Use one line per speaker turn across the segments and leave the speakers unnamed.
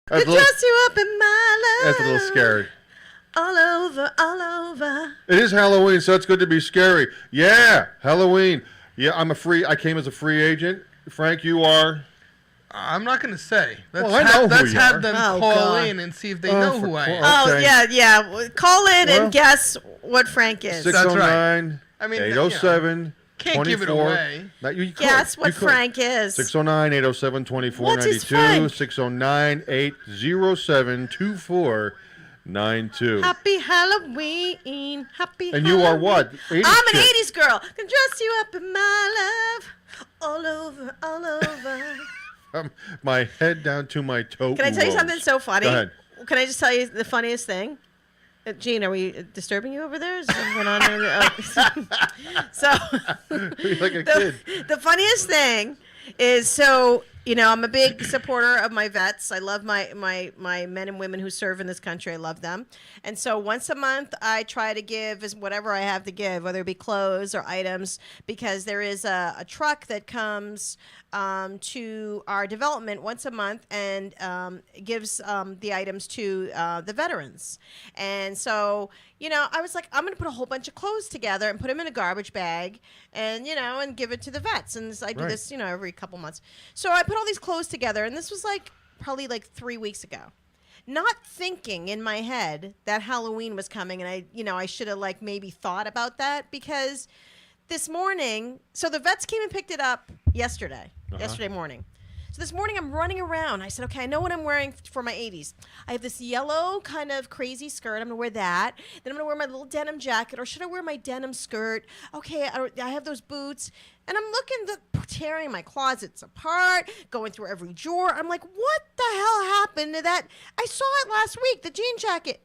Could dress you up in my love.
That's a little scary.
All over, all over.
It is Halloween, so it's good to be scary. Yeah, Halloween. Yeah, I came as a free agent. Frank, you are.
I'm not going to say.
Let's
have them call in and see if they know who I am.
Oh, yeah. Call in and guess what Frank is.
609
I mean,
807
can't give it away.
Guess what Frank is.
609 807 2492. 609 807 2492.
Happy Halloween. Happy
And
Halloween.
you are what? 80s
I'm an
kid.
80s girl. Can dress you up in my love. All over, all over.
From my head down to my toe.
Can I tell you something so funny?
Go ahead.
Can I just tell you the funniest thing? Gene, are we disturbing you over there? Is something going on there? So,
You're like a kid.
The funniest thing is, so, you know, I'm a big supporter of my vets. I love my men and women who serve in this country. I love them. And so once a month, I try to give whatever I have to give, whether it be clothes or items, because there is a truck that comes to our development once a month and gives the items to the veterans. And so, you know, I was like, I'm going to put a whole bunch of clothes together and put them in a garbage bag and, you know, and give it to the vets. And I do this, you know, every couple months. So I put all these clothes together, and this was probably 3 weeks ago. Not thinking in my head that Halloween was coming, and I should have maybe thought about that, because this morning, so the vets came and picked it up yesterday morning. So this morning I'm running around. I said, okay, I know what I'm wearing for my 80s. I have this yellow kind of crazy skirt. I'm going to wear that. Then I'm going to wear my little denim jacket, or should I wear my denim skirt? Okay, I have those boots. And I'm tearing my closets apart, going through every drawer. I'm like, what the hell happened to that? I saw it last week, the jean jacket.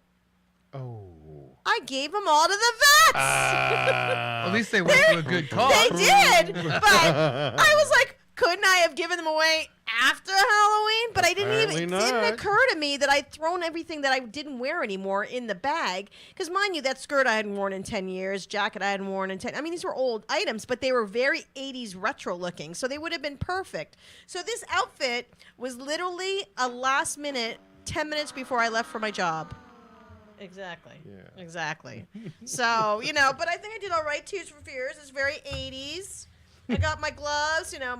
Oh.
I gave them all to the vets.
At least they went to a good cause.
They did, but I was like, couldn't I have given them away after Halloween? But I didn't
Apparently
it
not.
didn't occur to me that I'd thrown everything that I didn't wear anymore in the bag. Because mind you, that skirt I hadn't worn in 10 years, jacket I hadn't worn in 10. I mean, these were old items, but they were very 80s retro looking, so they would have been perfect. So this outfit was literally a last minute, 10 minutes before I left for my job. Exactly. Yeah. Exactly. So, you know, but I think I did all right. Tears for Fears. It's very 80s. I got my gloves, you know,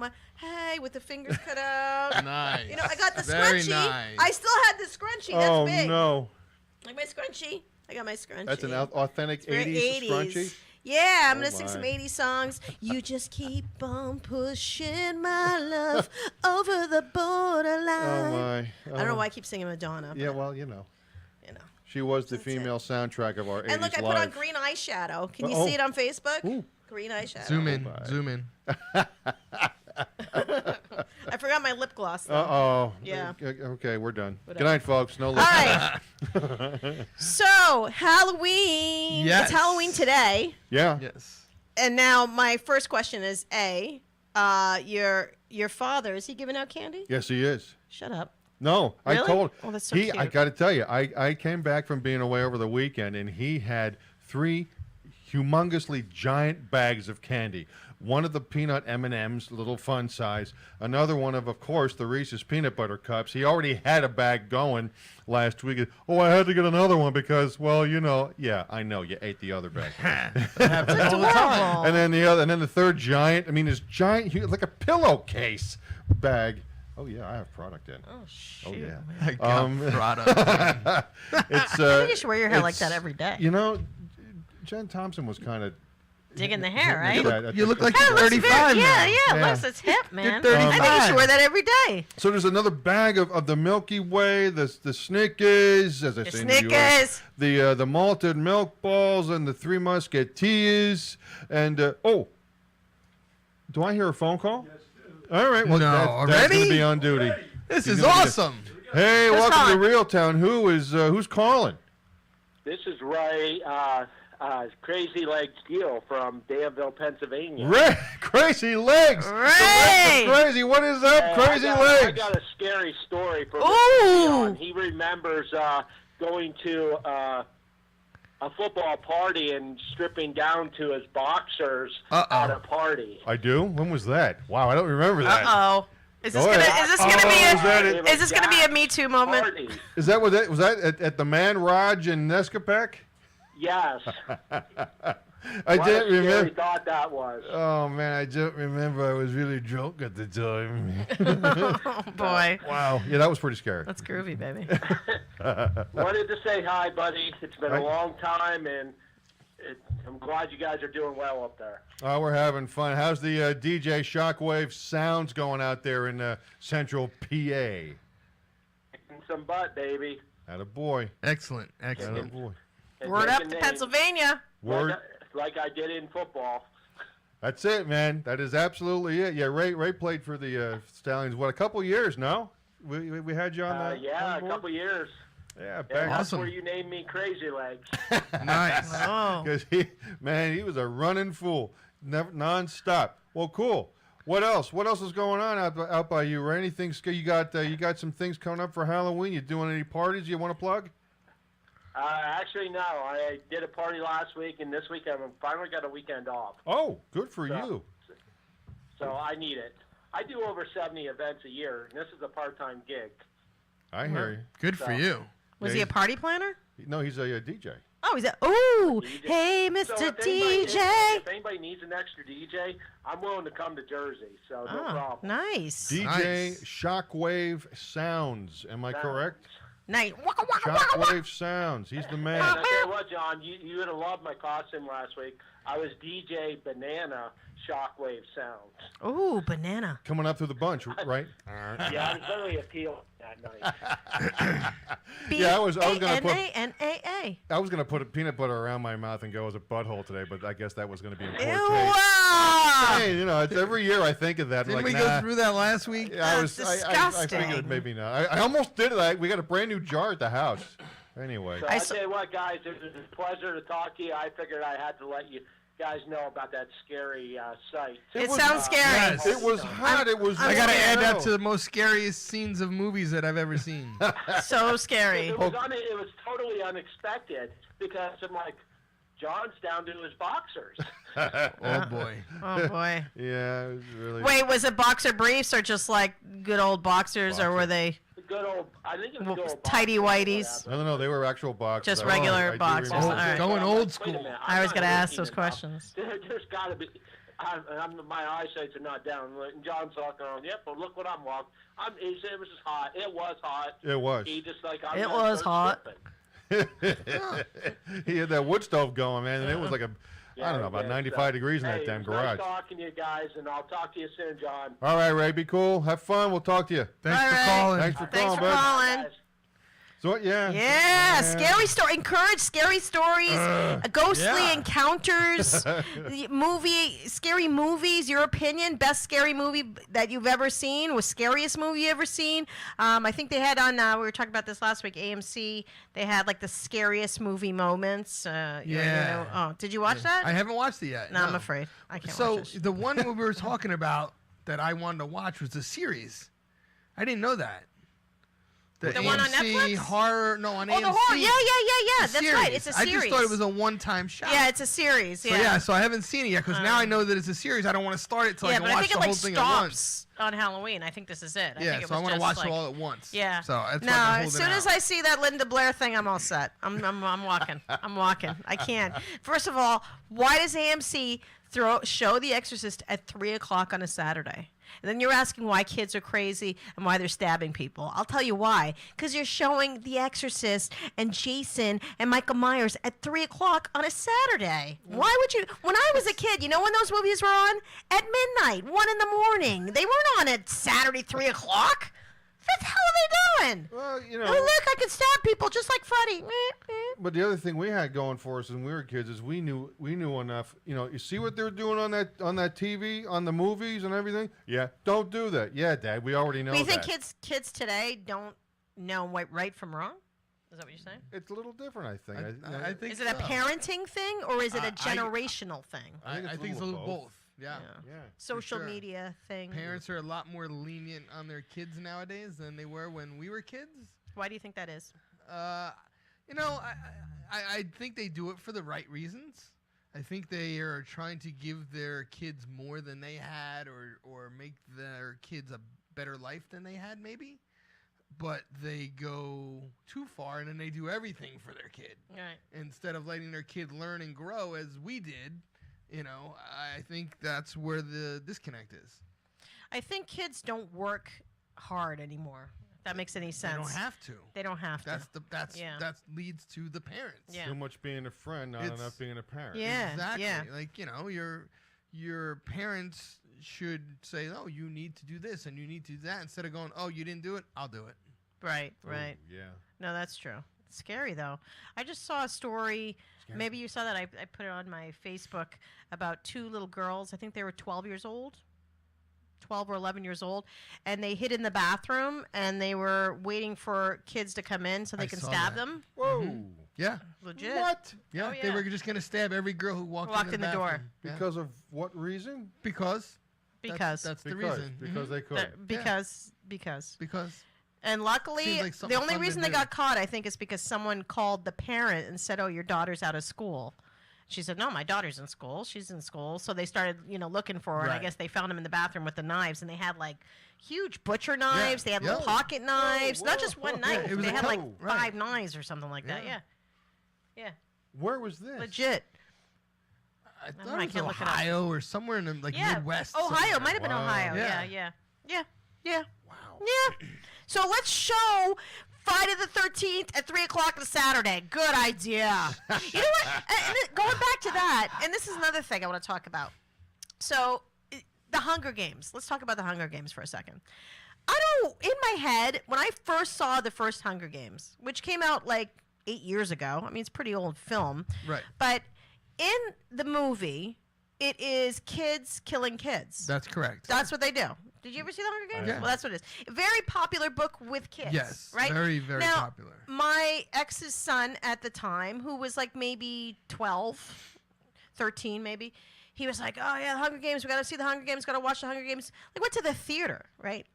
with the fingers cut out.
Nice.
You know, I got the
Very
scrunchie.
Nice.
I still had the scrunchie. That's big.
Oh, no.
Like my scrunchie. I got my scrunchie.
That's an authentic 80s scrunchie?
Yeah, I'm going to sing some 80s songs. You just keep on pushing my love over the borderline.
Oh, my.
I don't know why I keep singing Madonna.
Yeah, well, you know.
You know.
She was the female soundtrack of our 80s life.
And look, I put on green eyeshadow. Can you see it on Facebook?
Ooh.
Green eyeshadow.
Zoom in.
I forgot my lip gloss, though.
Uh-oh.
Yeah.
Okay, we're done.
Whatever.
Good night, folks. No lip
All right. So, Halloween.
Yes.
It's Halloween today.
Yeah.
Yes.
And now my first question is, your father, is he giving out candy?
Yes, he is.
Shut up.
No,
Really?
I told
Oh, that's so
I
cute.
got to tell you, I came back from being away over the weekend, and he had 3 humongously giant bags of candy. One of the peanut M&Ms, little fun size. Another one of course, the Reese's peanut butter cups. He already had a bag going last week. Oh, I had to get another one because, well, you know, yeah, I know you ate the other bag.
That happens all the time.
And then the third giant. I mean, this giant, like a pillowcase bag. Oh yeah, I have product in.
Oh, shoot.
Oh yeah.
I got product.
It's.
I think you should wear your hair like that every day.
You know, Jen Thompson was kind of
digging the hair, right?
You look like
That
you're
looks
35
very,
now.
yeah, looks, it's hip, man.
You're
I think you
35.
should wear that every day.
So there's another bag of the Milky Way, the Snickers, as I say in New York,
Snickers.
the malted milk balls, and the 3 Musketeers, and do I hear a phone call? Yes. All right, well,
No,
that's going
already?
to be on duty.
This
He's
is
gonna be-
awesome.
Hey,
Who's
welcome
calling?
to REALTOwn. Who's calling?
This is Ray, Crazy Legs Gill from Danville, Pennsylvania.
Ray, Crazy Legs.
Ray!
Crazy, what is up, Crazy Legs?
I got a scary story from
Ooh!
Leon. He remembers going to a football party and stripping down to his boxers at a party.
I do? When was that? Wow, I don't remember that.
Uh-oh. Is
Go
this gonna?
ahead.
Is this gonna be
is that it?
a? Is this gonna be a Me Too moment?
Party.
Is that what that was? That at the Man Raj in Nescapec?
Yes.
I
What
didn't
a scary
remember.
thought that was.
Oh man, I don't remember. I was really drunk at the time.
Oh boy,
Wow. Yeah, that was pretty scary.
that's groovy, baby.
Wanted to say hi, buddy. It's been
Hi.
a long time, and I'm glad you guys are doing well up there.
Oh, we're having fun. How's the DJ Shockwave sounds going out there in central PA?
Kicking some butt, baby.
Atta boy.
Excellent.
Atta
Excellent.
boy.
And
Word
making
up to
names,
Pennsylvania.
Word.
like I did in football.
That's it, man. That is absolutely it. Yeah, Ray played for the Stallions. What, a couple years? No, we had you on the
Yeah,
on
a
board?
couple years.
Yeah,
Yeah,
back
that's
Awesome.
where you named me Crazy Legs.
Nice.
Oh,
because he was a running fool, never nonstop. Well, cool. What else? What else is going on out by you? Or anything? You got some things coming up for Halloween? You doing any parties you want to plug?
Actually, no. I did a party last week, and this week I finally got a weekend off.
Oh, good for
So-
you.
So I need it. I do over 70 events a year, and this is a part-time gig.
I hear you.
Good for you.
was
Yeah,
he a party planner?
No, he's a DJ.
Oh, he's a. Ooh,
DJ.
hey,
So
Mr.
if anybody
DJ.
needs an extra DJ, I'm willing to come to Jersey, so no
Oh,
problem.
nice.
DJ
Nice.
Shockwave Sounds. Am I correct?
Nice. Waka, waka, waka, waka.
Shockwave Sounds. He's the
And
man.
I tell you what, John, you would have loved my costume last week. I was DJ Banana Shockwave Sounds.
Ooh, banana.
Coming up through the bunch, right?
Yeah, I was literally a peel that night.
Yeah, I was gonna put
B-A-N-A-N-A-A.
I was gonna put a peanut butter around my mouth and go as a butthole today, but I guess that was gonna be in poor
Ew.
taste.
ah.
Hey, it's every year I think of that.
Didn't
like,
we
nah.
go through that last week?
Yeah, I
That's
was. I figured
disgusting.
maybe not. I almost did it. We got a brand new jar at the house. Anyway,
So
I
I
s-
tell you what, guys, it was a pleasure to talk to you. I figured I had to let you guys know about that scary site.
It
was-
sounds scary.
Yes.
it was hot. It was.
I gotta add that to
the.
the most scariest scenes of movies that I've ever seen.
So scary.
It was totally unexpected because I'm like, John's down to his boxers.
Oh boy.
Oh boy.
Yeah, it was really.
Wait, was it boxer briefs or just like good old boxers, or were they
The good old, I think it was good old
tidy
boxers or
whiteys?
I don't know. They were actual boxers.
Just
I
regular
do
boxers.
remember.
All right.
Going
I'm
old
like, wait a
school.
minute,
I
I'm
was
not
gonna ask
looking
those
enough.
questions.
There's got to be. My eyesights are not down. And John's walking around. Yep, but look what I'm walking. It was just hot. It was hot.
It was.
He just like I'm
It
gonna
was
start
hot.
stripping.
He had that wood stove going, man, and it was like I don't know, about
Yeah,
95
so,
degrees in
hey,
that damn
it was nice
garage.
talking to you guys, and I'll talk to you soon, John.
All right, Ray, be cool. Have fun. We'll talk to you.
Thanks
All
for
right.
calling.
Thanks for
Thanks
calling,
for
bud.
calling.
Guys.
So yeah.
Yeah, scary story. Encourage scary stories, ghostly
yeah.
encounters, scary movies. Your opinion, best scary movie that you've ever seen, was scariest movie you ever seen. I think they had on. We were talking about this last week. AMC. They had like the scariest movie moments.
Yeah.
Oh, did you watch that?
I haven't watched it yet.
no, I'm afraid I can't
So
watch it.
the one we were talking about that I wanted to watch was a series. I didn't know that.
The one on
AMC
Netflix?
horror, no, on
Oh,
AMC.
the horror. Yeah.
the
That's right.
series.
It's a
I
series.
just thought it was a one-time shot.
Yeah, it's a series.
So yeah, so I haven't seen it yet because now I know that it's a series. I don't want to start it till I
Yeah,
can
but I
watch
think
the
it like
whole thing at once.
stops on Halloween. I think this is it. I
Yeah,
think it
so I
was
want to
just,
watch
like,
it all at once.
Yeah.
So that's
no,
why I'm
as
holding
soon as
out.
I see that Linda Blair thing, I'm all set. I'm walking. I'm walking. I can't. First of all, why does AMC show The Exorcist at 3:00 on a Saturday? And then you're asking why kids are crazy and why they're stabbing people. I'll tell you why. Because you're showing The Exorcist and Jason and Michael Myers at 3:00 on a Saturday. Why would you? When I was a kid, you know when those movies were on? At midnight, 1 in the morning. They weren't on at Saturday, 3:00. What the hell are they doing?
Well,
Oh, look, I can stab people just like Freddy.
But the other thing we had going for us when we were kids is we knew enough. You see what they're doing on that TV, on the movies and everything. Yeah, don't do that. Yeah, Dad, we already know
Do you
that.
think kids today don't know right from wrong? Is that what you're saying?
It's a little different, I think.
I think
Is it a
so.
parenting thing or is it
I-
a generational thing?
I think it's a little both. Yeah.
Yeah.
Social
sure.
media thing.
Parents are a lot more lenient on their kids nowadays than they were when we were kids.
Why do you think that is?
I think they do it for the right reasons. I think they are trying to give their kids more than they had, or make their kids better life than they had, maybe. But they go too far, and then they do everything for their kid.
Right.
Instead of letting their kid learn and grow as we did, I think that's where the disconnect is.
I think kids don't work hard anymore. If that makes any sense.
They don't have to.
They don't have to.
That leads to the parents.
Yeah.
Too much being a friend, not enough being a parent.
Yeah.
Exactly.
Yeah.
Like, your parents should say, oh, you need to do this and you need to do that, instead of going, oh, you didn't do it, I'll do it.
Right.
Ooh, yeah.
No, that's true. It's scary, though. I just saw a story. Maybe you saw that. I put it on my Facebook about 2 little girls. I think they were 12 years old. 12 or 11 years old, and they hid in the bathroom, and they were waiting for kids to come in so they can stab them.
Whoa.
Mm-hmm. Yeah.
Legit.
What?
Yeah,
Oh, yeah.
They were just going to stab every girl who walked in the
door.
bathroom. Yeah.
Because of what reason?
Because
Because.
that's the reason.
Because they could.
Because.
Because
And luckily,
Seems like something
the only
fun to
reason they
do.
got caught, I think, is because someone called the parent and said, "Oh, your daughter's out of school." She said, "No, my daughter's in school. She's in school." So they started, looking for her. And I
Right.
guess they found them in the bathroom with the knives, and they had like huge butcher knives.
Yeah.
They had
Yeah.
little pocket knives, not just
whoa.
one knife.
It was
They
a
had like
couple, right.
5 knives or something like that.
Yeah.
Yeah,
Where was this?
legit.
I
know,
thought
I
it was
can't look it up.
Ohio or somewhere in the
Yeah,
Midwest.
Ohio
somewhere.
might have been
Wow.
Ohio.
Yeah.
Yeah.
Wow.
Yeah. So let's show Friday the 13th at 3 o'clock on a Saturday. Good idea. You know what? Going back to that, and this is another thing I want to talk about. So, the Hunger Games. Let's talk about the Hunger Games for a second. I don't, in my head, when I first saw the first Hunger Games, which came out like 8 years ago, I mean, it's a pretty old film.
Right.
But in the movie, it is kids killing kids.
That's correct.
That's what they do. Did you ever see the Hunger Games?
Yeah.
Well, that's what it is. A very popular book with kids.
Yes,
Right?
very, very
now,
popular.
My ex's son at the time, who was like maybe 12, 13 maybe, he was like, "Oh, yeah, the Hunger Games. We got to see the Hunger Games. Got to watch the Hunger Games." Like, went to the theater, right?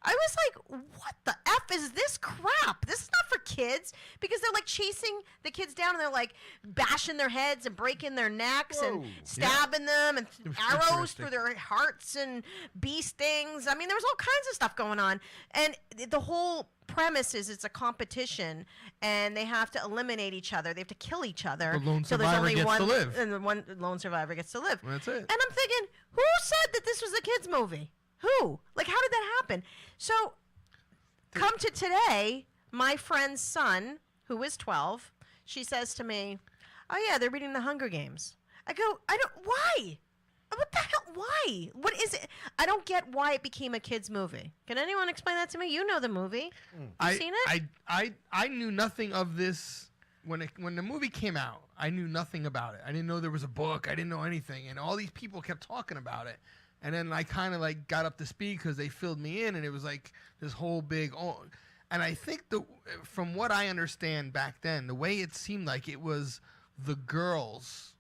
I was like, what the F is this crap? This is not for kids, because they're like chasing the kids down and they're like bashing their heads and breaking their necks
Whoa.
and stabbing them and
was
arrows
futuristic.
through their hearts and bee stings. I mean, there was all kinds of stuff going on. And the whole premise is it's a competition and they have to eliminate each other. They have to kill each other.
The lone
so there's
survivor
only
gets
one,
to live.
And the one lone survivor gets to live.
That's it.
And I'm thinking, who said that this was a kids' movie? Who? Like, how did that happen? So, come to today, my friend's son, who is 12, she says to me, "Oh, yeah, they're reading the Hunger Games." I go, why? What the hell? Why? What is it? I don't get why it became a kids' movie. Can anyone explain that to me? You know the movie. You seen it?
I knew nothing of this when the movie came out. I knew nothing about it. I didn't know there was a book. I didn't know anything, and all these people kept talking about it. And then I kind of like got up to speed because they filled me in, and it was like this whole big. And I think from what I understand back then, the way it seemed like it was the girls,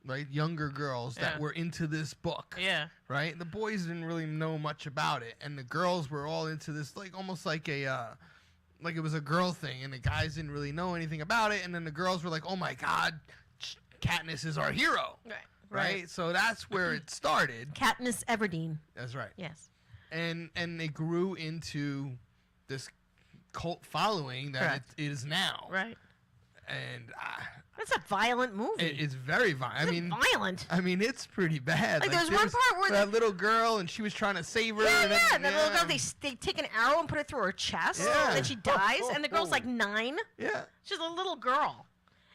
right, younger girls that
Yeah.
were into this book.
Yeah.
Right. The boys didn't really know much about it, and the girls were all into this, like almost like like it was a girl thing, and the guys didn't really know anything about it, and then the girls were like, "Oh my God, Katniss is our hero." Right. So that's where it started.
Katniss Everdeen.
That's right.
Yes.
And they grew into this cult following that
Correct.
it is now.
Right.
And
It's a violent movie.
it's very violent.
It's violent.
I mean, it's pretty bad.
Like, there's one part where
that little girl, and she was trying to save her.
Yeah,
and then-
yeah. And the little girl, they take an arrow and put it through her chest,
Yeah.
and then she dies. And the girl's like 9.
Yeah.
She's a little girl,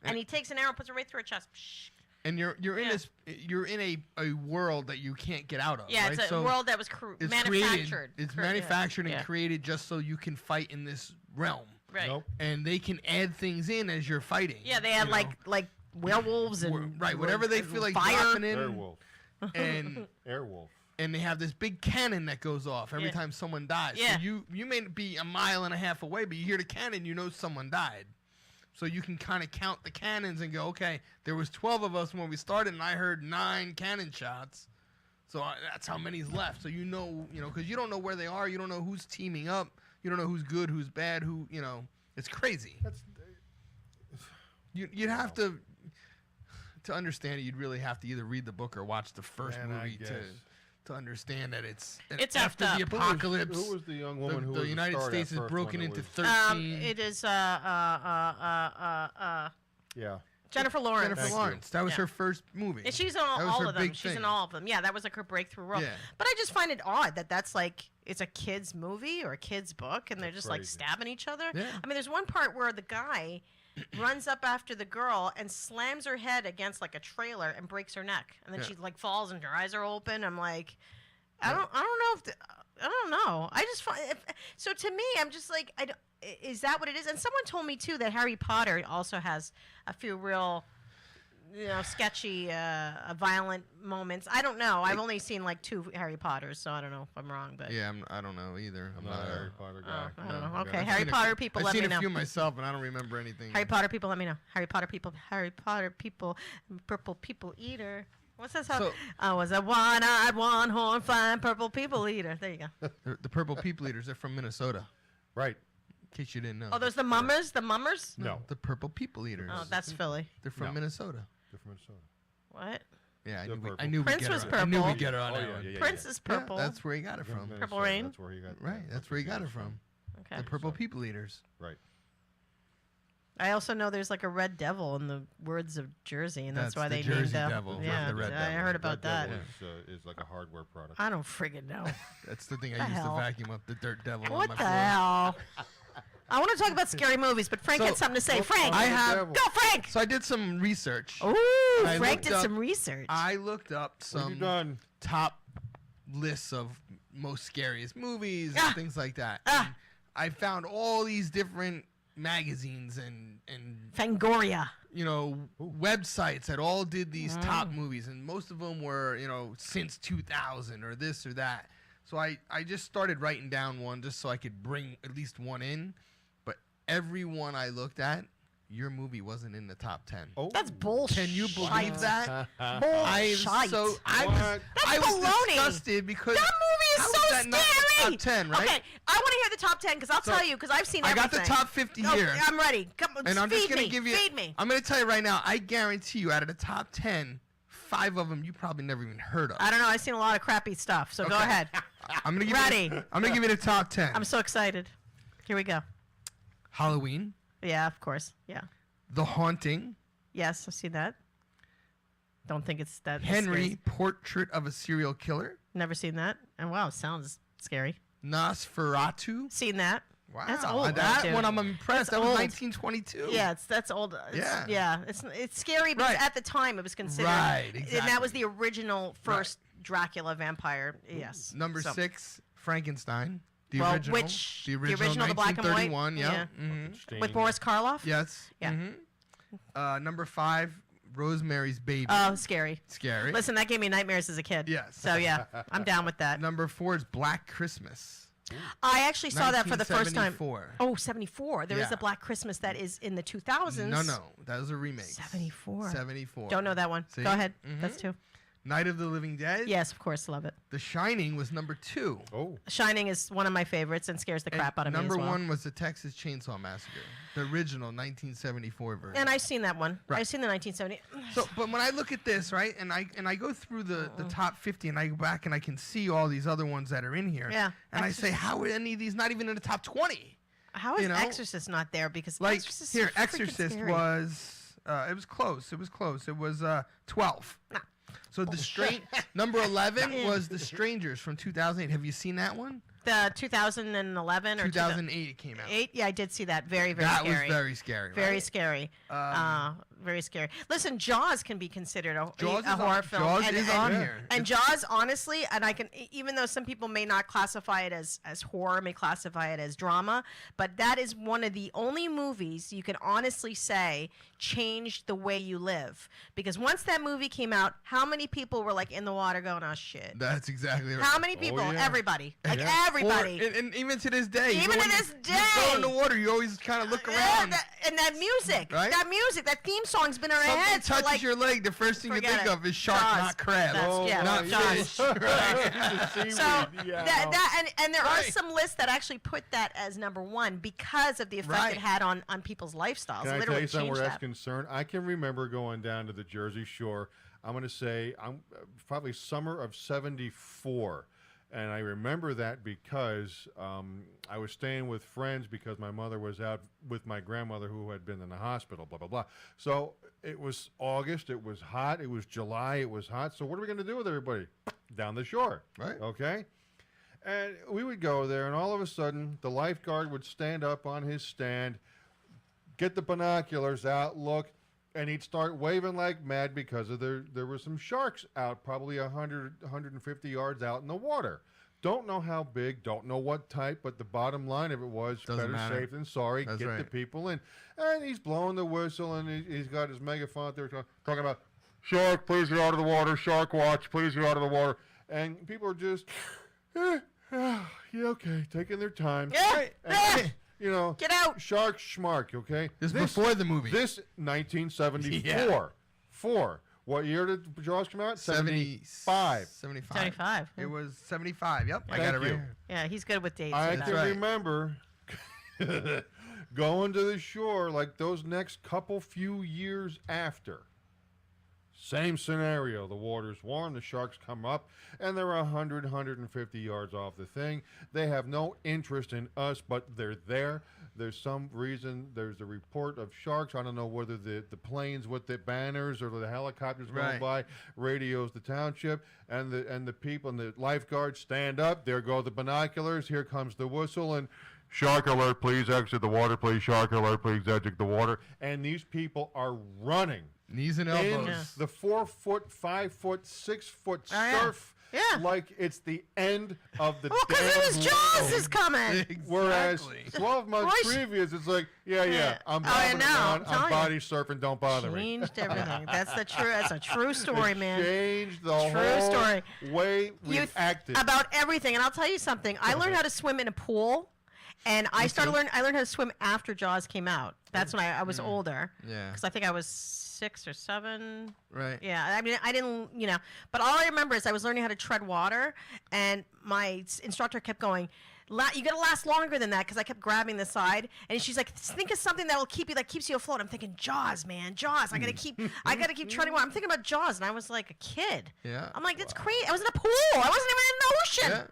and he takes an arrow, and puts it right through her chest. Psh.
And you're in
Yeah.
this you're in a world that you can't get out of.
Yeah,
right?
it's a
So
world that was
it's
manufactured.
It's
Yeah.
manufactured
Yeah.
and created just so you can fight in this realm.
Right.
Nope.
And they can add things in as you're fighting.
Yeah, they had
you know?
like werewolves and
right, whatever they
and
feel like
fire.
dropping in,
Airwolf.
and
Airwolf.
and they have this big cannon that goes off every
Yeah.
time someone dies.
Yeah.
So you may be a mile and a half away, but you hear the cannon, you know someone died. So you can kind of count the cannons and go, okay, there was 12 of us when we started, and I heard 9 cannon shots. So that's how many's left. So you know, because you don't know where they are, you don't know who's teaming up, you don't know who's good, who's bad, it's crazy. You'd have to understand it. You'd really have to either read the book or watch the first
Man, I
movie
guess.
to understand that it's
It's
after
effed
the
up.
apocalypse.
Who was the young woman who
the
was
United
star of
States
that
is
first
broken
one that
into
was-
13.
It is
Yeah.
Jennifer Lawrence.
Jennifer
Thank you.
Lawrence. That was
Yeah.
her first movie.
And she's in
That was
all
her
of them.
big
She's in
thing.
all of them. Yeah, that was like her breakthrough role.
Yeah.
But I just find it odd that that's like it's a kid's movie or a kid's book, and they're just like
crazy.
stabbing each other.
Yeah.
I mean, there's one part where the guy runs up after the girl and slams her head against like a trailer and breaks her neck, and then
Yeah.
she like falls and her eyes are open. I'm like, I don't know if I don't know. I just find so to me, I'm just like, is that what it is? And someone told me too that Harry Potter also has a few real, sketchy, violent moments. I don't know. I've only seen like 2 Harry Potters, so I don't know if I'm wrong. But
Yeah, I don't know either.
I'm not a Harry Potter guy.
I don't know.
No,
Okay,
I've
Harry
seen a
Potter
few-
people,
I've
let me
seen
know.
a few myself, and I don't remember anything.
Harry Potter people, let me know. Harry Potter people, purple people eater. What's that song?
So-
I was a one-eyed, one-horn, flying purple people eater. There you go.
The Purple People Eaters, they're from Minnesota.
Right.
In case you didn't know.
Oh, those the mummers? The mummers?
No.
The Purple People Eaters.
Oh, that's Philly.
They're from
No.
Minnesota.
They're from Minnesota.
What?
Yeah, I
They're
knew, we, I
purple.
knew we
Prince
get
was
her. I knew
purple.
we get her on
Oh,
that
yeah,
one.
yeah,
Prince is
Yeah,
purple.
that's where he got it from.
Minnesota,
Purple Rain?
That's where he got.
Right, that's where he got it from.
Okay.
The Purple People Eaters.
Right.
I also know there's like a red devil in the words of Jersey, and that's
That's
why
the
they
Jersey
named them.
Devil, not
Yeah,
the red
I
devil.
heard about
Red
that.
Devil is like a hardware product.
I don't friggin' know.
That's the thing
The
I used
hell?
to vacuum up the dirt devil on
What
my
the
floor.
hell? I want to talk about scary movies, but Frank
So-
had something to say. Frank,
I have-
Devil.
go, Frank.
So I did some research.
Ooh,
I
Frank
looked
did
up-
some research.
I looked up
What have you
some
done?
top lists of most scariest movies
Ah.
and things like that.
Ah.
And I found all these different magazines and
Fangoria.
websites that all did these top
Mm.
movies, and most of them were since 2000 or this or that. So I just started writing down one just so I could bring at least one in, but every one I looked at, your movie wasn't in the top 10.
Oh.
That's bullshit.
Can you believe that?
Bullshit.
I was
That's baloney.
disgusted because
That movie
how
is
is
so
that not the
scary.
top 10, right?
Okay, I want to hear the top 10 because I'll
So,
tell you because I've seen
I
everything.
got the top 50
Oh,
here.
I'm ready. Come on,
And I'm
feed
just gonna
me.
give you.
Feed me.
I'm gonna tell you right now. I guarantee you, out of the top 10, 5 of them you probably never even heard of.
I don't know. I've seen a lot of crappy stuff, so go
Okay.
ahead.
I'm gonna give
Ready.
You, I'm gonna give you the top 10.
I'm so excited. Here we go.
Halloween,
Yeah, of course. Yeah.
The Haunting,
Yes, I've seen that. Don't think it's that
Henry,
scary.
Portrait of a Serial Killer,
Never seen that. And wow, sounds scary.
Nosferatu.
Seen that.
Wow,
That's old,
That
dude.
one I'm impressed.
That's
That was
old.
1922.
Yeah, that's old.
Yeah.
It's scary because
Right.
at the time it was considered.
Right,
And that was
exactly.
the original first Dracula vampire. Yes.
Number
So-
6, Frankenstein. The
Well,
original.
which-
the
the
original,
original, the black and white?
1931.
Yeah.
Mhm.
With Boris Karloff.
Yes.
Yeah.
Number 5, Rosemary's Baby.
Oh, scary.
Scary.
Listen, that gave me nightmares as a kid.
Yes.
So yeah, I'm down with that.
Number 4 is Black Christmas.
I actually saw that for the first time.
1974.
Oh, 74. There is
Yeah.
a Black Christmas that is in the 2000s.
No, that was a remake.
74.
74.
Don't know that one.
See?
Go ahead.
Mhm.
That's 2.
Night of the Living Dead.
Yes, of course, love it.
The Shining was number 2.
Oh.
Shining is one of my favorites and scares the
And
crap out of me
number
as well.
1 was the Texas Chainsaw Massacre, the original 1974 version.
And I've seen that one.
Right.
I've seen the 1970.
So, but when I look at this, right, and I go through the top 50, and I go back and I can see all these other ones that are in here.
Yeah.
And I say, how are any of these not even in the top 20?
How is
you know,
Exorcist not there? Because
Like
Exorcist is
here,
so freaking
Exorcist
scary.
was it was close. It was close. It was 12. So the number 11
Yeah.
was The Strangers from 2008. Have you seen that one?
The 2011 or
2008 it came out.
2008. Yeah, I did see that. Very, very
That
scary.
was very scary.
Very
right?
scary. Very scary. Listen, Jaws can be considered a
Jaws
a
is
horror
on-
film.
Jaws
and,
is
and,
on here.
And Jaws, honestly, and I can, even though some people may not classify it as horror, may classify it as drama, but that is one of the only movies you can honestly say changed the way you live. Because once that movie came out, how many people were like in the water going, oh shit?
That's exactly right.
How many people?
yeah.
Everybody. Like
Yeah.
everybody.
And even to this day.
Even to this
You go in the
day.
water, you always kind of look
Yeah,
around.
and that music,
Right?
that theme song's been in our
Something
heads for
touches
like
your leg, the first thing you
forget
think
it.
of is shark,
Jaws.
not crab.
That's- yeah,
not
Jaws.
fish. Right.
So and there are
Right.
some lists that actually put that as number 1 because of the effect
Right.
it had on people's lifestyles.
Can I tell
Literally
you something
changed
where that's
that.
concerned? I can remember going down to the Jersey Shore. I'm going to say probably summer of '74. And I remember that because I was staying with friends because my mother was out with my grandmother who had been in the hospital, blah, blah, blah. So it was August. It was hot. It was July. It was hot. So what are we going to do with everybody? Down the shore.
Right.
Okay? And we would go there, and all of a sudden, the lifeguard would stand up on his stand, get the binoculars out, look, and he'd start waving like mad because there were some sharks out, probably 100, 150 yards out in the water. Don't know how big, don't know what type, but the bottom line of it was
Doesn't
better
matter.
safe than sorry.
That's
Get the
right.
people in. And he's blowing the whistle, and he's got his megaphone out there talking about, shark, please get out of the water. Shark watch, please get out of the water. And people are just, yeah, okay, taking their time.
Yeah.
And, you know,
Get out.
Shark schmark, okay?
This before the movie.
This 1974.
Yeah.
4. What year did Jaws come out? 75.
75.
75.
It was 75. Yep. I
Thank
got it right
you.
here.
Yeah, he's good with dates.
I
and
can
that.
right.
remember going to the shore like those next couple few years after. Same scenario. The water's warm, the sharks come up, and they're 100, 150 yards off the thing. They have no interest in us, but they're there. There's some reason, there's a report of sharks. I don't know whether the planes with the banners or the helicopters going
Right.
by radios the township, and the people and the lifeguards stand up. There go the binoculars. Here comes the whistle, and shark alert, please exit the water, please. Shark alert, please exit the water. And these people are running
Knees and
in
elbows.
the 4 foot, 5 foot, 6 foot
Oh, yeah.
surf
Yeah.
like it's the end of the
Oh, because it was
damn
Jaws
world.
is coming.
Whereas
Exactly.
12 months
Course.
previous, it's like, yeah,
Yeah.
I'm
Oh, I
bobbing
know,
around,
I'm
I'm
telling you.
body surfing, don't bother me.
Changed everything. That's a true story, man.
Changed the
True
whole
story.
way we
You
acted.
about everything. And I'll tell you something. I learned how to swim in a pool, and I learned how to swim after Jaws came out. That's when I was older.
Yeah.
Because I think I was 6 or 7.
Right.
Yeah, I mean, I didn't, but all I remember is I was learning how to tread water, and my instructor kept going, you got to last longer than that, because I kept grabbing the side, and she's like, think of something that will keeps you afloat. I'm thinking, Jaws, man, Jaws. I got to keep treading water. I'm thinking about Jaws, and I was like a kid.
Yeah.
I'm like, that's crazy. I was in a pool. I wasn't even in the ocean.
Yeah.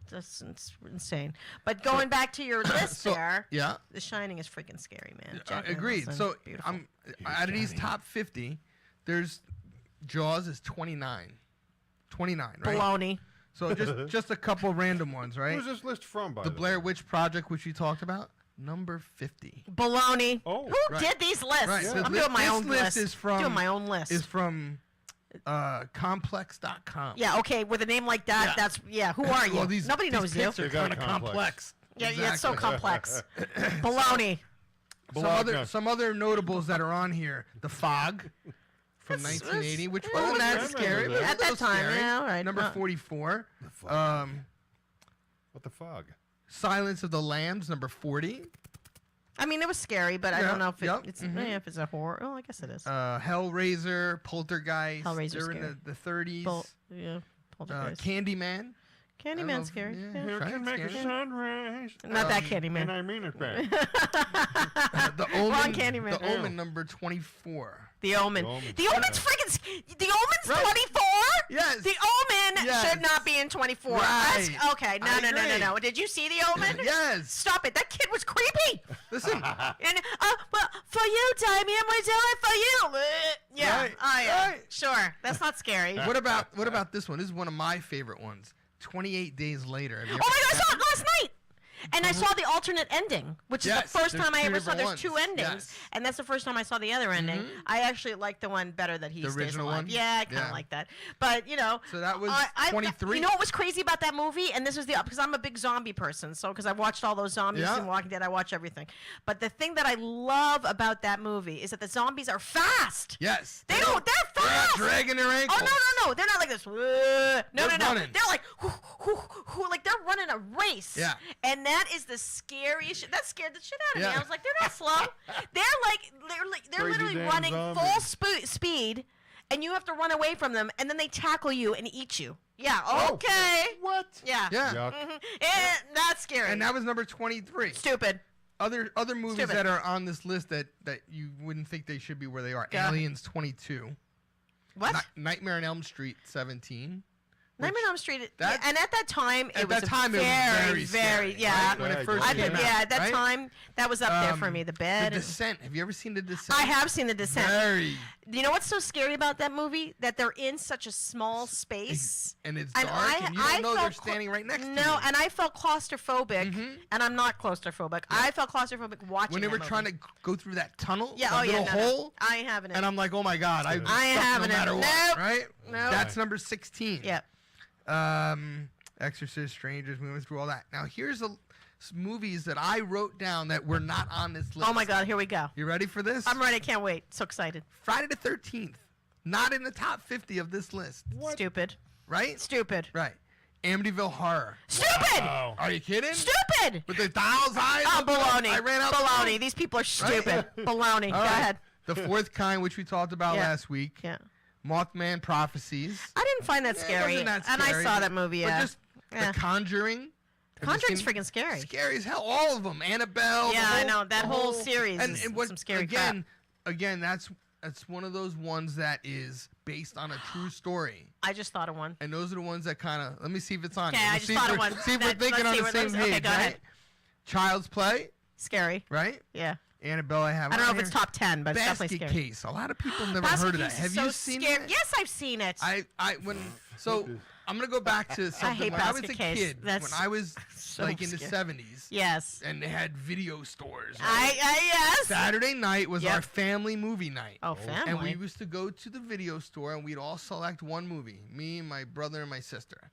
That's insane. But going back to your list there,
Yeah.
The Shining is freaking scary, man. Jack
Agreed.
Nicholson,
So
beautiful.
out of these top 50, there's Jaws is 29. 29, right?
Baloney.
So just a couple random ones, right?
Who's this list from, by
The
the
Blair
way?
Witch Project, which you talked about, number 50.
Baloney.
Oh,
Who
right.
did these lists?
Right. So
I'm
this
doing my own
list
list.
is from-
doing my own list.
Is from complex.com.
Yeah, okay, with a name like that, who are you?
Well, these,
Nobody
these
knows you.
pits are
You got
kind of
complex.
complex.
Yeah, it's so complex. Baloney.
Some other notables that are on here. The Fog from
That's-
1980, which
yeah,
wasn't that
I
scary.
remember
But
that.
At that
it was
time,
scary.
yeah, all right.
Number
No.
44.
What the fog?
Silence of the Lambs, number 40.
I mean, it was scary, but I
Yeah,
don't know if
yep,
it's if it's a horror. Oh, I guess it is.
Hellraiser, Poltergeist.
Hellraiser's
They're
scary.
in the 30s.
Yeah, Poltergeist.
Candyman.
Candyman's scary. Yeah.
You can make a
scary.
sunrise.
Not that
And
Candyman.
I mean it bad.
The Omen.
Wrong Candyman.
The Omen, number 24.
The Omen.
The Omen's
The Omen's
bad.
freaking. The Omen's
Right.
24.
Yes.
The Omen
Yes.
should not be in 24.
Right.
That's, okay. No,
I
no, no, no,
agree.
no. Did you see The Omen?
Yes.
Stop it. That kid was creepy.
Listen.
And well, for you, Damien, we're doing it for you. Yeah.
Right,
Oh yeah.
right.
Sure. That's not scary.
what about this one? This is one of my favorite ones. 28 Days Later. Have you
Oh
ever
my God! I
seen
saw it last night. And I saw the alternate ending, which is
Yes,
the first
there's
time I
two
ever saw.
different
There's two
ones.
endings,
Yes.
and that's the first time I saw the other ending. I actually like the one better that he
The
stays
original
alive.
one?
Yeah, I kind of
Yeah.
like that. But
So that was
I-
23?
You know what was crazy about that movie? And this is because I'm a big zombie person. So because I watched all those zombies
Yeah.
in Walking Dead, I watch everything. But the thing that I love about that movie is that the zombies are fast.
Yes.
They don't. They're
They're not
fast.
dragging their ankles.
Oh no! They're not like this. No,
They're
no,
running.
They're like, like they're running a race.
Yeah.
And that is the scariest shit. That scared the shit out of me.
Yeah.
I was like, they're not slow. they're
Crazy
literally
damn
running
zombies.
full speed, and you have to run away from them, and then they tackle you and eat you. Yeah.
Oh.
Okay.
What?
Yeah.
Yeah.
Yuck.
That's scary.
And that was number 23.
Stupid.
Other movies
Stupid.
that are on this list that you wouldn't think they should be where they are.
Yeah.
Aliens 22.
What?
Nightmare on Elm Street 17.
Nightmare on Elm Street.
that-
And at that time, it was
very scary,
yeah.
right? When it first
I
came
think,
out,
yeah, at that
right?
time, that was up there for me. The
The
bed.
Descent. Have you ever seen The Descent?
I have seen The Descent.
Very.
You know what's so scary about that movie? That they're in such a small space.
And it's
And
dark, and you don't know they're
felt
standing right next to you.
No, and I felt claustrophobic, and I'm not claustrophobic. I felt claustrophobic watching
when they
that
were
movie.
trying to go through that tunnel,
Yeah,
that
oh yeah,
little
no,
hole,
no. I ain't having it.
and I'm like, oh my god, I
ain't
no
having it.
matter what,
Nope.
right?
Nope.
That's number 16.
Yeah.
Exorcist, Strangers, we went through all that. Now here's movies that I wrote down that were not on this list.
Oh my God, here we go.
You ready for this?
I'm ready. I can't wait. So excited.
Friday the 13th, not in the top 50 of this list.
Stupid.
Right?
Stupid.
Right. Amityville Horror.
Stupid.
Wow.
Are you kidding?
Stupid.
With the doll's eyes?
Oh, baloney.
I ran out.
Baloney. These people are stupid. Baloney. Go
All right.
ahead.
The Fourth Kind, which we talked about
Yeah.
last week.
Yeah.
Mothman Prophecies.
I didn't find that
It
scary.
wasn't that
And I
scary,
saw that movie,
But
yeah.
just
Yeah.
The Conjuring.
Conjuring's freaking scary.
Scary as hell. All of them. Annabelle.
Yeah, I know. That
the
whole series is
what,
some scary
again, Again, that's one of those ones that is based on a true story.
I just thought of one.
And those are the ones that kind of, let me see if it's on
Okay,
here.
I
Let's
just
see if
thought of
we're-
one.
See if we're
Let's
thinking on
see
the
what
same
those- okay,
page,
go
right?
ahead.
Child's Play,
Scary.
right?
Yeah.
Annabelle, I have
I don't know
on
if it's
here.
top 10, but it's definitely
Basket
scary.
Case. A lot of people have never
Basket
heard of that.
Case
Have
is
you
so
seen
scary.
that?
Yes, I've seen it.
So I'm gonna go back to something
hate
when I was
Basket
a
Case.
kid.
That's
When I was
so
like in the
scary.
70s,
Yes.
and they had video stores.
Yes.
Saturday night was
Yep.
our family movie night.
Oh, family.
And we used to go to the video store and we'd all select one movie, me, my brother, and my sister.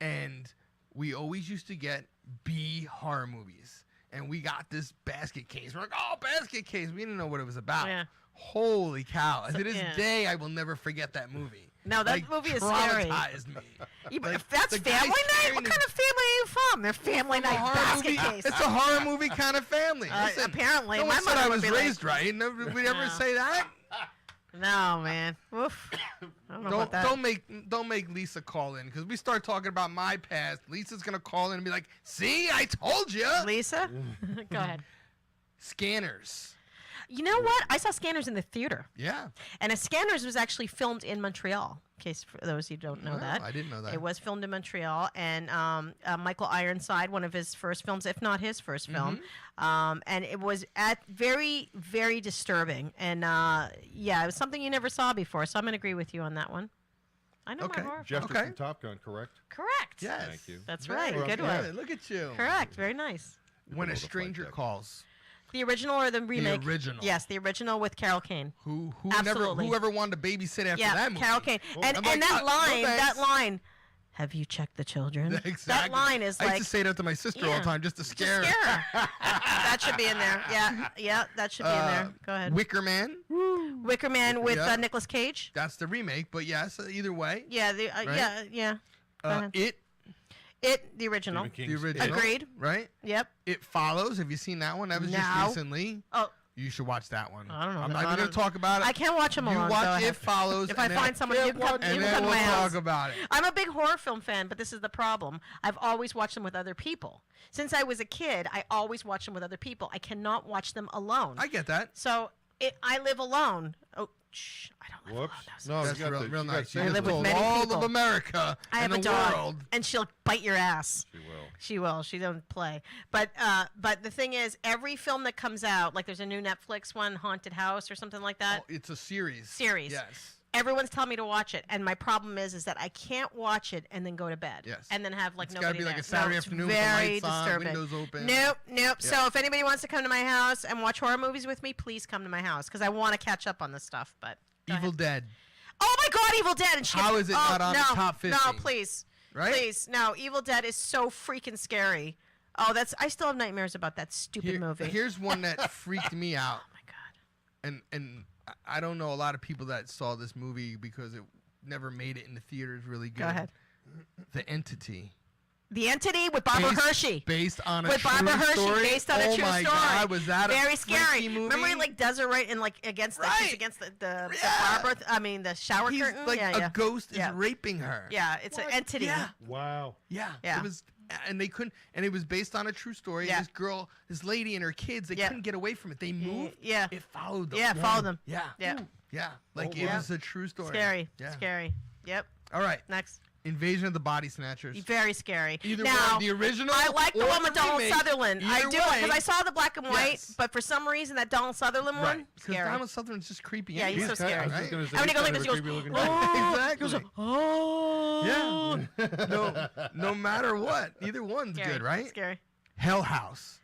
And we always used to get B horror movies. And we got this Basket Case. We're like, oh, Basket Case. We didn't know what it was about.
Yeah.
Holy cow. To this
yeah.
day, I will never forget that movie.
No, that movie is scary.
Traumatized me.
If that's
the guy
family night,
staring
what
at-
kind of family are you from? They're family
From a
night
horror
Basket
movie.
Case.
It's a horror movie kind of family. Listen,
apparently,
no
my
one said
mother
I
would
was
be like-
raised right. Never, we never
No.
say that.
No, man. Oof. I don't know about that.
Don't make Lisa call in because we start talking about my past. Lisa's gonna call in and be like, "See, I told you."
Lisa? Go ahead.
Scanners.
You know what? I saw Scanners in the theater.
Yeah.
And Scanners was actually filmed in Montreal. In case for those who don't know
Wow,
that.
I didn't know that.
It was filmed in Montreal, and Michael Ironside, one of his first films, if not his first film, and it was very, very disturbing. And yeah, it was something you never saw before. So I'm gonna agree with you on that one. I know
Okay.
my horror.
Jester
Okay.
from Top Gun, correct?
Correct.
Yes.
Thank you.
That's
Very
right. Good
good.
one.
Look at you.
Correct. Very nice.
When a
Below the
stranger
flight deck.
calls.
The original or the remake?
original.
Yes, the original with Carol Kane. Absolutely.
Whoever wanted to babysit after
Yeah,
that movie.
Carol Kane. And
I'm like,
that
no
line,
thanks."
that line. Have you checked the children?
Exactly.
That line is
I
like.
used to say that to my sister all
Yeah.
the time just to scare
Just
her.
scare her. That should be in there. Yeah, that should be in there. Go ahead.
Wicker Man.
Wicker Man with
Yeah.
Nicolas Cage.
That's the remake, but yes, either way.
Yeah,
Right?
yeah. Go ahead.
The
original.
Stephen
the
King's
original.
Agreed.
Right?
Yep.
It Follows. Have you seen that one? That was just
No.
recently.
Oh,
You should watch that one.
I don't know
I'm
that-
not
I
even going
don't-
to talk about it.
I can't watch them
You
alone. Go
watch
ahead.
It Follows.
If I
and
find
then,
someone, you can come,
and
you can
then
come to
we'll
my house.
talk about it.
I'm a big horror film fan, but this is the problem. I've always watched them with other people. Since I was a kid, I always watched them with other people. I cannot watch them alone.
I get that.
So I live alone. Oh, shh, I don't live
Whoops.
alone. That was-
No,
That's
you got
real,
the,
real
you got
nice. You
I
just
live with
told
many
all
people.
of America
I have
and
a
the
dog,
world.
and she'll bite your ass.
She will.
She will. She don't play. But the thing is, every film that comes out, like there's a new Netflix one, Haunted House or something like that.
Oh, it's a series.
Series.
Yes.
Everyone's telling me to watch it, and my problem is that I can't watch it and then go to bed.
Yes.
And then have like
It's gotta
nobody
be like
there.
a Saturday
No, it's
afternoon with the
very
lights on,
disturbing.
windows open.
Nope. So if anybody wants to come to my house and watch horror movies with me, please come to my house because I want to catch up on this stuff. But go
Evil
ahead.
Dead.
Oh my God, Evil Dead! And
How is it not on the
no,
top 50?
No, please,
Right?
please, no. Evil Dead is so freaking scary. Oh, I still have nightmares about that stupid movie.
Here's one that freaked me out.
Oh my God.
And I don't know a lot of people that saw this movie because it never made it in the theaters really good.
Go ahead.
The Entity.
The Entity with Barbara Hershey.
Based on a
With
true
Barbara Hershey,
story.
based on a
Oh
true
my
story.
God, was that
very
a
scary?
freaky movie?
Remember, he like does it right and like against the
Right.
she's against the
Yeah.
Barbara. I mean the shower
He's
curtain.
like
yeah,
a
yeah.
ghost
Yeah.
is raping her.
Yeah, it's an entity.
Yeah.
Wow.
Yeah.
Yeah.
It was, and they couldn't, and it was based on a true story.
Yeah.
This girl, this lady and her kids, they
Yeah.
couldn't get away from it. They moved.
Yeah.
It followed them.
Yeah, follow them.
Yeah.
Yeah.
Yeah, like
Oh,
it
wow.
was a true story.
Scary.
Yeah.
Scary. Yep.
All right.
Next.
Invasion of the Body Snatchers.
Very scary.
Either
now,
one, the original.
I like the
or
one with Donald
remake.
Sutherland. I
Either
do
way,
because I saw the black and white,
yes.
but for some reason that Donald Sutherland one,
Right. Because
scary.
Donald Sutherland's just creepy.
Yeah,
anyway.
he's so scary.
I was just gonna say,
And when he goes like
he's
this, he
kind
goes,
of a creepy looking guy.
Exactly.
He goes, oh.
Yeah. No matter what, either one's
Scary.
good, right?
Scary.
Hell House.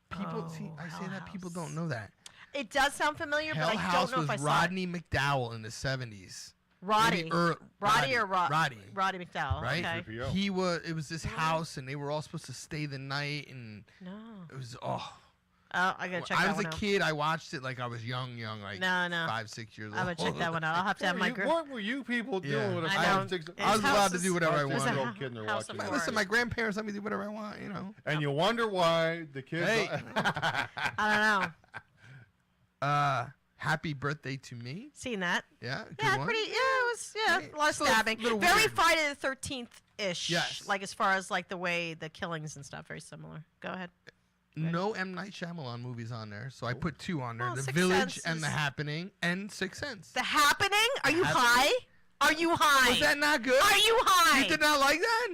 People,
Oh,
see, I say
Hell
that people
House.
don't know that.
It does sound familiar,
Hell
but I
House
don't know
was
if I saw
Rodney McDowell in the 70s.
it. Roddy.
Maybe
Roddy or
Roddy.
Roddy McDowell.
Right?
Okay.
Creepy. Yo.
He was. It was this house, and they were all supposed to stay the night, and
No.
it was
I gotta check
I
that
was
one
a
out.
kid. I watched it like I was young, like
No.
5, 6 years old.
I'm gonna check that one out. I'll have to have my girl.
What were you people doing
Yeah.
with a
I
five,
know.
6?
His
I was
house
allowed to
is-
do whatever I
there's a
wanted.
Little kid and they're
house
watching
of
it.
Listen, my grandparents let me do whatever I want.
And you wonder why the kids.
Hey.
I don't know.
Happy Birthday to Me.
Seen that?
Yeah. Good
Yeah,
one.
pretty. Yeah, it was. Yeah,
Right.
a lot of
Still a
stabbing.
little
Very
weird.
Friday the 13th ish.
Yes.
Like as far as like the way the killings and stuff, very similar. Go ahead.
No M. Night Shyamalan movies on there, so I put 2 on there:
Well,
The
Sixth
Village
Sense
and
is-
The Happening, and Sixth Sense.
The Happening? Are you
Happening?
high? Are you high?
Was that not good?
Are you high?
You did not like that?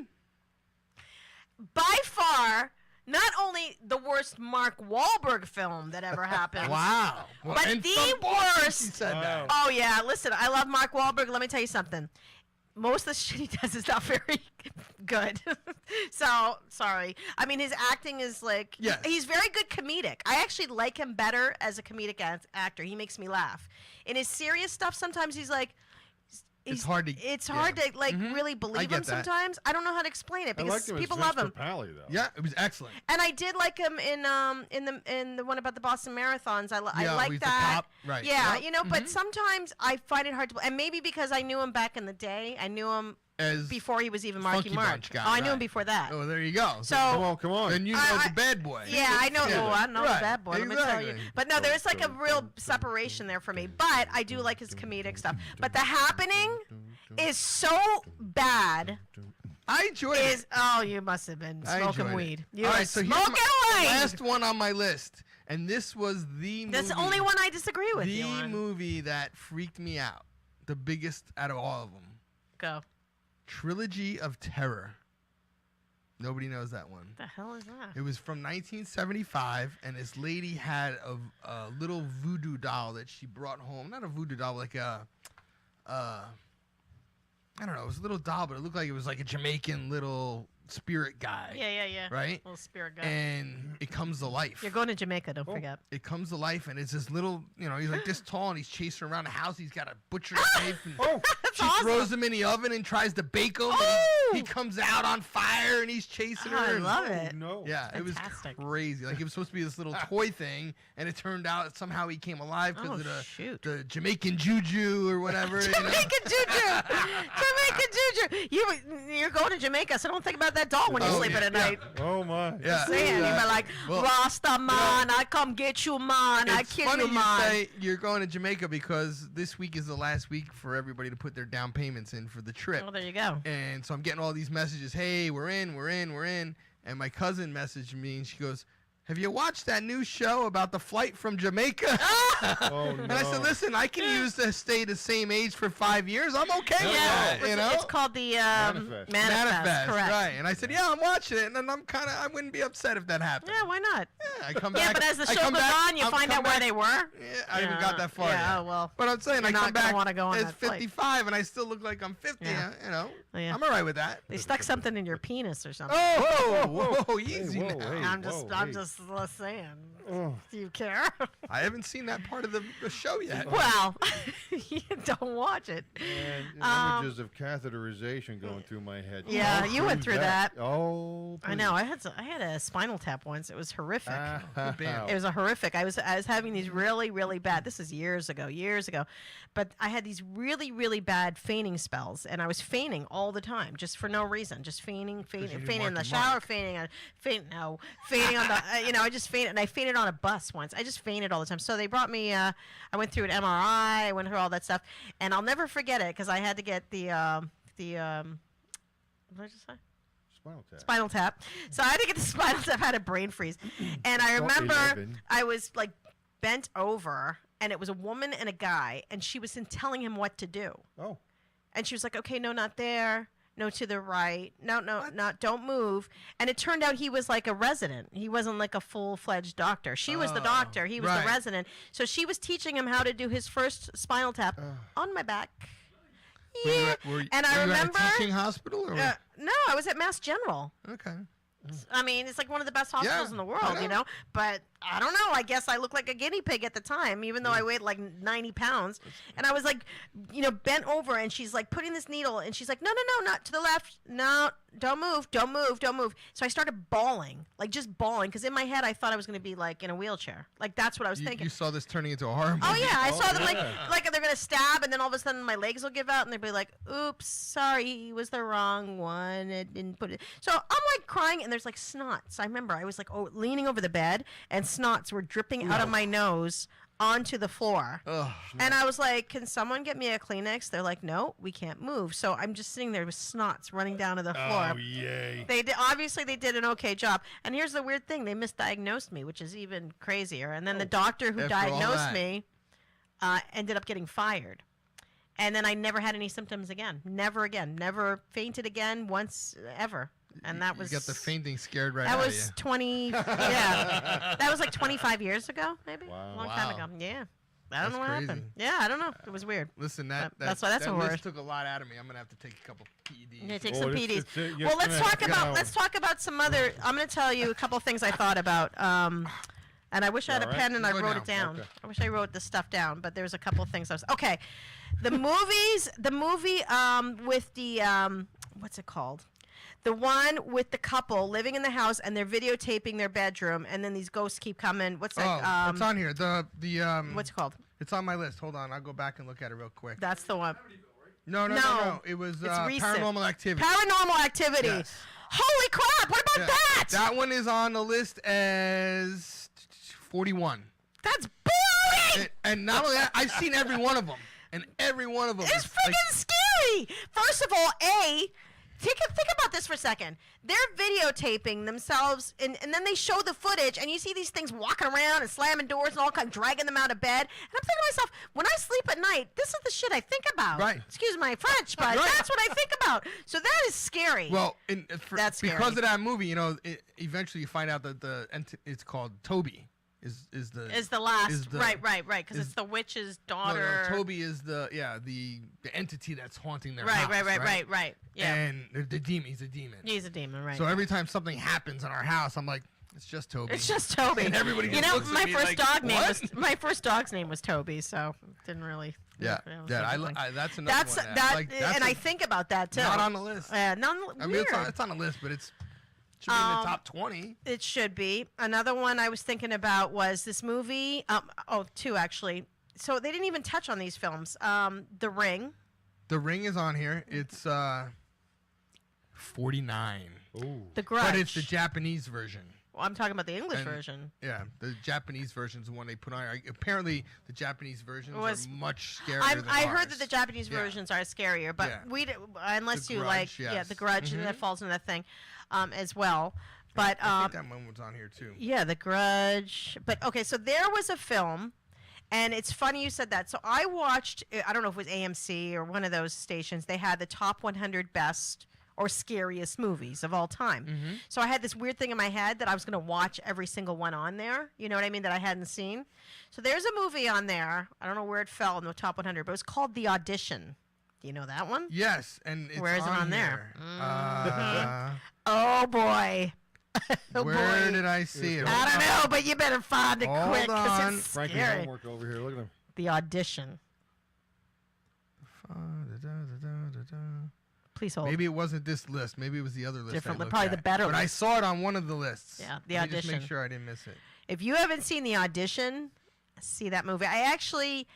By far, not only the worst Mark Wahlberg film that ever happened.
Wow.
But
and
the
from Boston
worst-
She said
Wow.
that.
Oh yeah, listen, I love Mark Wahlberg. Let me tell you something. Most of the shit he does is not very good. So sorry. I mean, his acting is like
Yes.
he's very good comedic. I actually like him better as a comedic actor. He makes me laugh. In his serious stuff, sometimes he's like.
It's hard to-
It's hard
yeah.
to like really believe
get
him
that.
sometimes. I don't know how to explain it
I
because
liked him as
people
Vince
love him.
Papale, though.
Yeah, it was excellent.
And I did like him in the one about the Boston marathons. I
Yeah,
like
he's the
that.
cop, right.
Yeah,
Yep.
you know, but sometimes I find it hard to. And maybe because I knew him back in the day, I knew him
As
before he was even Marky
Funky
Mark.
Bunch guy,
Oh, I knew him
right.
before that.
Oh, there you go.
So
Come on.
then you know
I-
the bad boy.
yeah, I know.
Yeah.
Oh, I know
Right,
the bad boy. Let me tell you.
exactly.
But no, there's like a real separation there for me. But I do like his comedic stuff. But The Happening is so bad.
I enjoyed it.
You must have been
I
smoking
enjoyed it.
weed. You
All
were
right, so here's
smoking
my
weed.
last one on my list, and this was the
That's
movie,
the only one I disagree with
the
you on.
movie that freaked me out, the biggest out of all of them.
Go.
Trilogy of Terror. Nobody knows that one.
The hell is that?
It was from 1975, and this lady had a little voodoo doll that she brought home. Not a voodoo doll, like I don't know. It was a little doll, but it looked like it was like a Jamaican little spirit guy.
Yeah.
Right?
Little spirit guy.
And it comes to life.
You're going to Jamaica, don't forget.
It comes to life, and it's this little, he's like this tall, and he's chasing around the house. He's got a butcher knife, and
That's
she
awesome.
throws him in the oven and tries to bake him.
Oh!
And he comes out on fire, and he's chasing her.
I
and-
love it.
No.
Yeah,
Fantastic.
it was crazy. Like it was supposed to be this little toy thing, and it turned out that somehow he came alive because
Oh,
of the,
shoot.
the Jamaican juju or whatever.
Jamaican juju. Jamaican juju. You're going to Jamaica, so don't think about that doll when you're
Oh,
sleeping
yeah,
at
yeah.
night.
Oh, my.
Yeah.
Saying,
Yeah.
you'd be like,
Well,
Rasta man, I come get you man, I
It's
kill
funny
you man.
say you're going to Jamaica because this week is the last week for everybody to put their down payments in for the trip.
Oh, there you go.
And so I'm getting all these messages, hey, we're in. And my cousin messaged me, and she goes, have you watched that new show about the flight from Jamaica?
Oh, no.
And I said, listen, I can use to stay the same age for 5 years. I'm okay with that,
It's,
you know?
it's called the
Manifest.
Manifest, correct.
right. And I said, yeah, I'm watching it, and then I wouldn't be upset if that happened.
Yeah, why not?
Yeah, I come
Yeah,
back.
but as the
I
show
come
goes
back-
on, you
I'm
find
come
out where
back-
they were.
Yeah, I haven't got that far
Yeah,
yet.
well.
But I'm saying
you're
I
not
come
gonna
back
wanna go on
as
that flight.
55, and I still look like I'm 50.
Yeah. Yeah.
I'm all right with that.
They stuck something in your penis or something.
Oh, whoa, easy
whoa,
now.
hey.
I'm just saying.
Oh.
Do you care?
I haven't seen that part of the show yet.
Well, you don't watch it.
And images of catheterization going through my head.
Yeah,
Oh,
you went through that.
Oh,
I know. I had a spinal tap once. It was horrific.
band.
It was a horrific. I was having these really bad. This is years ago, but I had these really bad fainting spells, and I was fainting all the time, just for no reason, just fainting
didn't
in the
Marky
shower,
Mark.
fainting on the. I just fainted, and I fainted on a bus once. I just fainted all the time. So they brought me. I went through an MRI. I went through all that stuff, and I'll never forget it because I had to get the. What did I just say?
Spinal tap.
So I had to get the spinal tap. I had a brain freeze, and I remember
11.
I was like bent over, and it was a woman and a guy, and she was telling him what to do.
Oh.
And she was like, okay, no, not there. No, to the right. No, don't move. And it turned out he was like a resident. He wasn't like a full-fledged doctor. She was the doctor. He was the resident. So she was teaching him how to do his first spinal tap on my back. Yeah. And I remember.
At a teaching hospital? Or?
No, I was at Mass General.
Okay.
I mean, it's like one of the best hospitals in the world, you know? But I don't know. I guess I looked like a guinea pig at the time, even though I weighed like 90 pounds. And I was like, you know, bent over, and she's like putting this needle, and she's like, no, not to the left. No, don't move. So I started bawling, like just bawling, because in my head I thought I was going to be like in a wheelchair. Like that's what I was thinking.
You saw this turning into a horror movie.
Oh, yeah. I saw them like they're going to stab, and then all of a sudden my legs will give out, and they'll be like, oops, sorry, he was the wrong one. It didn't put it. So I'm like crying, and there's like snots. I remember I was like leaning over the bed, and snots were dripping out of my nose onto the floor. And I was like, can someone get me a Kleenex? They're like, no, we can't move. So I'm just sitting there with snots running down to the floor.
Oh, yay.
Obviously they did an okay job. And here's the weird thing. They misdiagnosed me, which is even crazier. And then the doctor who diagnosed me ended up getting fired. And then I never had any symptoms again. Never again. Never fainted again once ever. And that was.
You got the fainting scared right
out
of you.
That was 20. Yeah. That was like 25 years ago, maybe.
Wow.
A long time ago. Yeah. I don't know what
crazy.
happened. Yeah, I don't know. It was weird.
Listen,
that's
that
a horror.
list took a lot out of me. I'm gonna have to take a couple PEDs.
Yeah, take some PEDs.
Well,
Let's talk about some other. I'm gonna tell you a couple things I thought about. And I wish I had a pen and I wrote it down.
Okay.
I wish I wrote this stuff down, but there's a couple of things I was okay. The movie with the what's it called? The one with the couple living in the house and they're videotaping their bedroom, and then these ghosts keep coming. What's that?
It's on here. The
what's it called?
It's on my list. Hold on, I'll go back and look at it real quick.
That's the one.
No. It was Paranormal Activity.
Paranormal Activity.
Yes.
Holy crap! What about that?
That one is on the list as 41.
That's boring.
And not only that, I've seen every one of them, and every one of them
It's freaking scary. First of all, think about this for a second. They're videotaping themselves, and then they show the footage, and you see these things walking around and slamming doors and all kind of dragging them out of bed. And I'm thinking to myself, when I sleep at night, this is the shit I think about.
Right.
Excuse my French, but that's what I think about. So that is scary.
Well,
that's scary.
because of that movie, you know, eventually you find out that it's called Toby. Is the last
right because it's the witch's daughter.
No, Toby is the entity that's haunting their
right,
house.
Right. Yeah.
And the demon, he's a demon.
He's a demon, right?
So every time something happens in our house, I'm like, it's just Toby.
It's just Toby.
And everybody
you
just
know,
looks
my
at me
first
like,
dog name
what?
was my first dog's name was Toby, so it didn't really.
Yeah,
that's
another one.
And I think about that too.
Not on the list.
I
mean, it's on the list, but it's. Should be in the top 20.
It should be. Another one I was thinking about was this movie. Two actually. So they didn't even touch on these films. The Ring.
The Ring is on here. It's 49.
Ooh.
The Grudge.
But it's the Japanese version.
Well, I'm talking about the English version.
Yeah, the Japanese version is the one they put on. Apparently, the Japanese versions are much scarier than
I
ours.
heard that the Japanese versions are scarier, but unless you like, the Grudge, and that falls into that thing, as well. But
I think that one was on here too.
Yeah, The Grudge. But okay, so there was a film, and it's funny you said that. So I watched. I don't know if it was AMC or one of those stations. They had the top 100 best or scariest movies of all time. So I had this weird thing in my head that I was going to watch every single one on there. You know what I mean? That I hadn't seen. So there's a movie on there. I don't know where it fell in the top 100, but it was called The Audition. Do you know that one?
Yes, and it's
where is it on
there?
Oh boy.
Where did I see it?
I don't know, but you better find it quick because it's
Frankie's
scary.
homework over here. Look at him.
The Audition. Please hold.
Maybe it wasn't this list. Maybe it was the other list.
Probably the better
But
list.
I saw it on one of the lists.
Yeah, The
Let me
Audition.
just make sure I didn't miss it.
If you haven't seen The Audition, see that movie. I actually